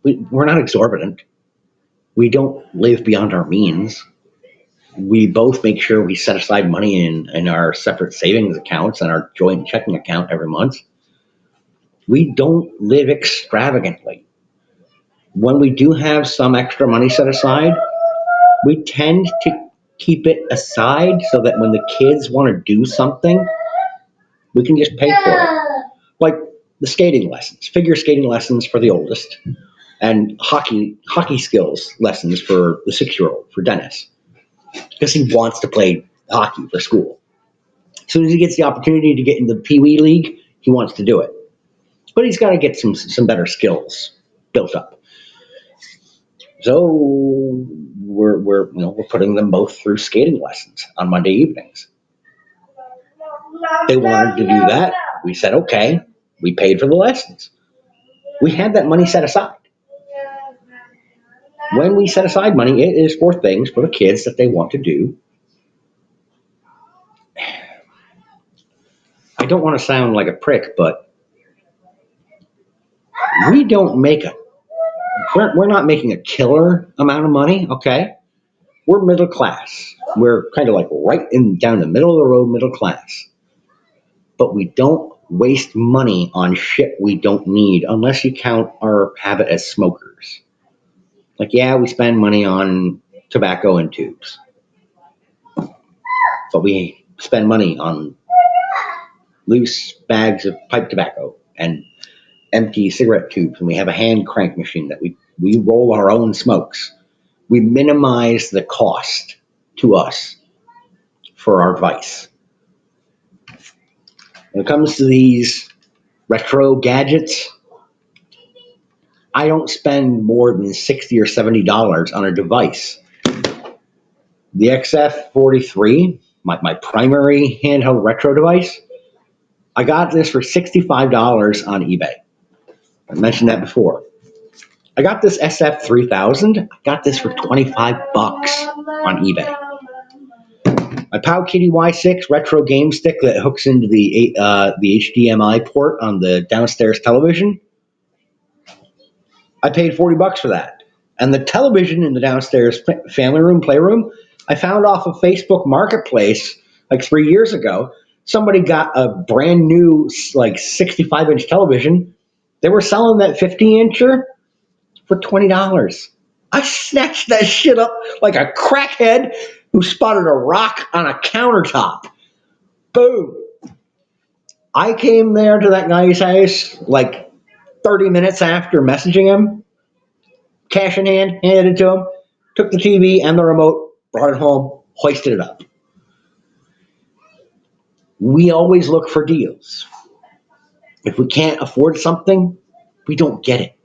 A: we're not exorbitant. We don't live beyond our means. We both make sure we set aside money in our separate savings accounts and our joint checking account every month. We don't live extravagantly. When we do have some extra money set aside, we tend to keep it aside so that when the kids want to do something, we can just pay for it. Like the skating lessons, figure skating lessons for the oldest, and hockey skills lessons for the 6-year-old, for Dennis, because he wants to play hockey for school. As soon as he gets the opportunity to get in the Pee Wee League, he wants to do it. But he's got to get some better skills built up. So we're putting them both through skating lessons on Monday evenings. They wanted to do that. We said okay. We paid for the lessons. We had that money set aside. When we set aside money, it is for things for the kids that they want to do. I don't want to sound like a prick, but we don't make we're not making a killer amount of money, okay? We're middle class. We're kind of like down the middle of the road middle class. But we don't waste money on shit we don't need unless you count our habit as smokers. Like, yeah, we spend money on tobacco and tubes. But we spend money on loose bags of pipe tobacco and empty cigarette tubes, and we have a hand crank machine that we roll our own smokes. We minimize the cost to us for our vice. When it comes to these retro gadgets, I don't spend more than $60 or $70 on a device. The XF43, my primary handheld retro device, I got this for $65 on eBay. I mentioned that before. I got this SF3000. I got this for $25 on eBay. My Pow Kitty Y6 retro game stick that hooks into the HDMI port on the downstairs television, I paid $40 for that. And the television in the downstairs family room, playroom, I found off of Facebook Marketplace like 3 years ago. Somebody got a brand new like 65-inch television. They were selling that 50-incher for $20. I snatched that shit up like a crackhead who spotted a rock on a countertop. Boom. I came there to that guy's house like 30 minutes after messaging him, cash in hand, handed it to him, took the TV and the remote, brought it home, hoisted it up. We always look for deals. If we can't afford something, we don't get it.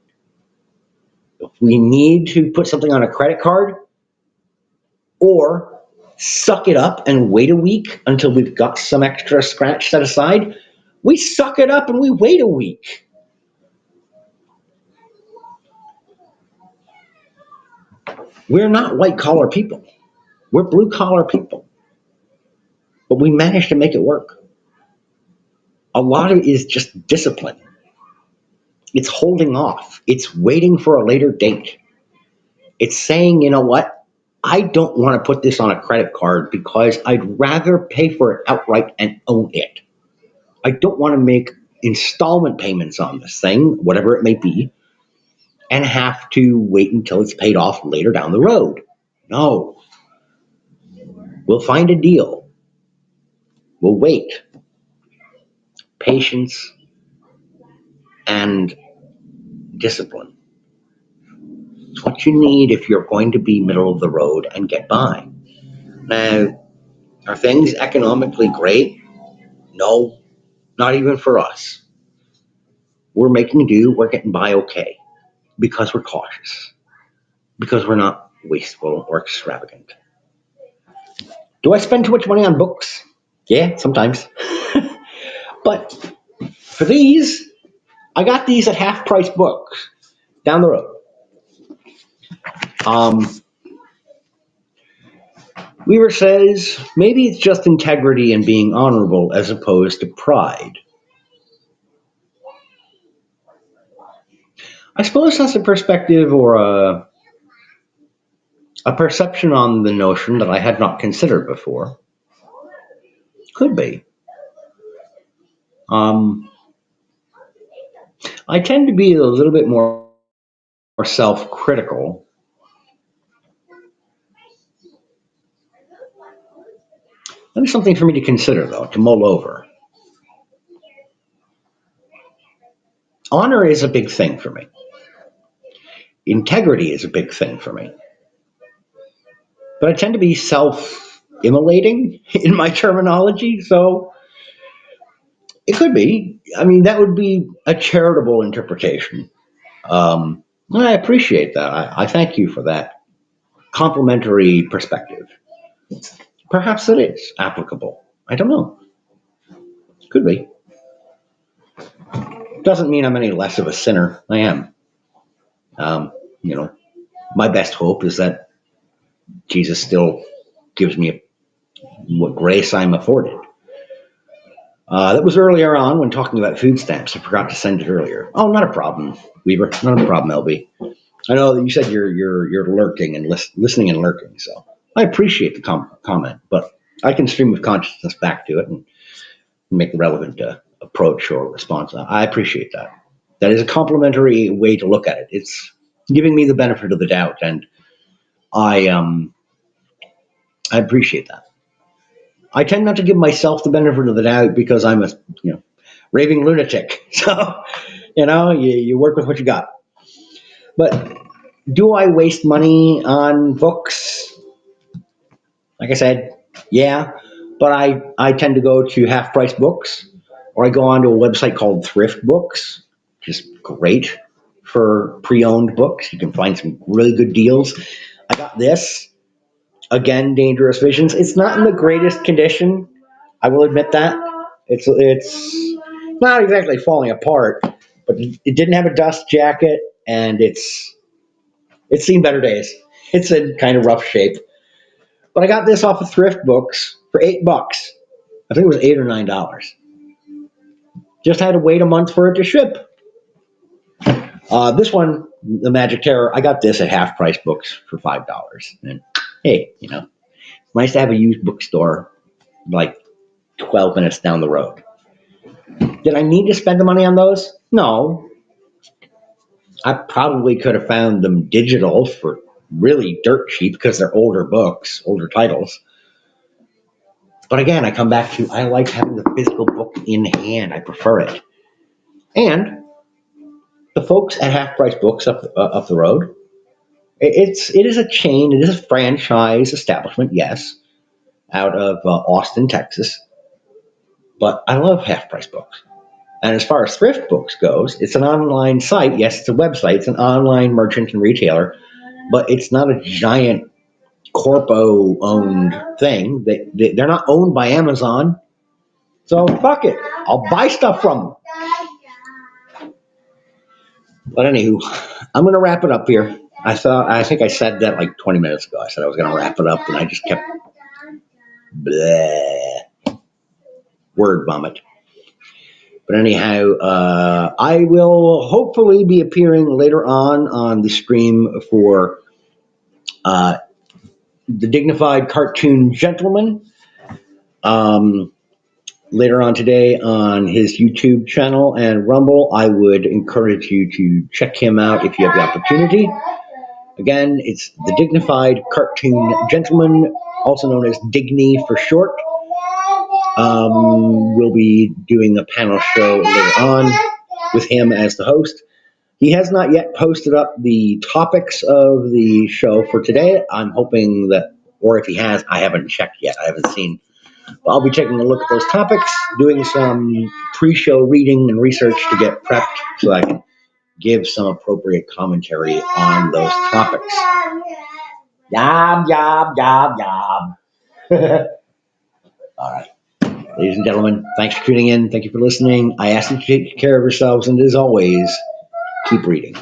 A: If we need to put something on a credit card, or suck it up and wait a week until we've got some extra scratch set aside, we suck it up and we wait a week. We're not white collar people. We're blue collar people. But we manage to make it work. A lot of it is just discipline. It's holding off. It's waiting for a later date. It's saying, you know what? I don't want to put this on a credit card because I'd rather pay for it outright and own it. I don't want to make installment payments on this thing, whatever it may be, and have to wait until it's paid off later down the road. No. We'll find a deal. We'll wait. Patience and discipline. It's what you need if you're going to be middle of the road and get by. Now, are things economically great? No, not even for us. We're making do, we're getting by okay because we're cautious, because we're not wasteful or extravagant. Do I spend too much money on books? Yeah, sometimes. But for these, I got these at half price books down the road. Um, Weaver says maybe it's just integrity and being honorable as opposed to pride. I suppose that's a perspective or a perception on the notion that I had not considered before. Could be. Um, I tend to be a little bit more self critical. That is something for me to consider, though, to mull over. Honor is a big thing for me. Integrity is a big thing for me. But I tend to be self immolating in my terminology, so it could be. I mean, that would be a charitable interpretation. And I appreciate that. I thank you for that complimentary perspective. Perhaps it is applicable. I don't know. Could be. Doesn't mean I'm any less of a sinner. I am. Um, you know, my best hope is that Jesus still gives me what grace I'm afforded. That was earlier on when talking about food stamps. I forgot to send it earlier. Oh, not a problem, Weaver. Not a problem, LB. I know that you said you're lurking and listening and lurking, so I appreciate the comment, but I can stream with consciousness back to it and make a relevant approach or response. I appreciate that. That is a complimentary way to look at it. It's giving me the benefit of the doubt, and I appreciate that. I tend not to give myself the benefit of the doubt because I'm a raving lunatic. So you work with what you got. But do I waste money on books? Like I said, yeah, but I tend to go to half price books or I go onto a website called Thrift Books, which is great for pre owned books. You can find some really good deals. I got this, again, Dangerous Visions. It's not in the greatest condition. I will admit that. It's not exactly falling apart, but it didn't have a dust jacket and it's seen better days. It's in kind of rough shape. But I got this off of Thrift Books for $8. I think it was $8 or $9. Just had to wait a month for it to ship. This one, the Magic Terror, I got this at half price books for $5. And hey, nice to have a used bookstore like 12 minutes down the road. Did I need to spend the money on those? No. I probably could have found them digital for really dirt cheap because they're older books, older titles. But again, I come back to I like having the physical book in hand. I prefer it. And the folks at Half Price Books up the road, it is a chain. It is a franchise establishment, yes, out of Austin, Texas. But I love Half Price Books. And as far as Thrift Books goes, it's an online site. Yes, it's a website. It's an online merchant and retailer, but it's not a giant corpo-owned thing. They're not owned by Amazon. So fuck it. I'll buy stuff from them. But anywho, I'm gonna wrap it up here. I think I said that like 20 minutes ago. I said I was gonna wrap it up, and I just kept bleh, word vomit. But anyhow, I will hopefully be appearing later on the stream for the Dignified Cartoon Gentleman. later on today on his YouTube channel and Rumble. I would encourage you to check him out if you have the opportunity. Again, it's the Dignified Cartoon Gentleman, also known as Digny for short. We'll be doing a panel show later on with him as the host. He has not yet posted up the topics of the show for today. I'm hoping that, or if he has, I haven't checked yet. I haven't seen. But I'll be taking a look at those topics, doing some pre-show reading and research to get prepped so I can give some appropriate commentary on those topics. Yob, yob, yob, yob. All right. Ladies and gentlemen, thanks for tuning in. Thank you for listening. I ask that you take care of yourselves, and as always, keep reading.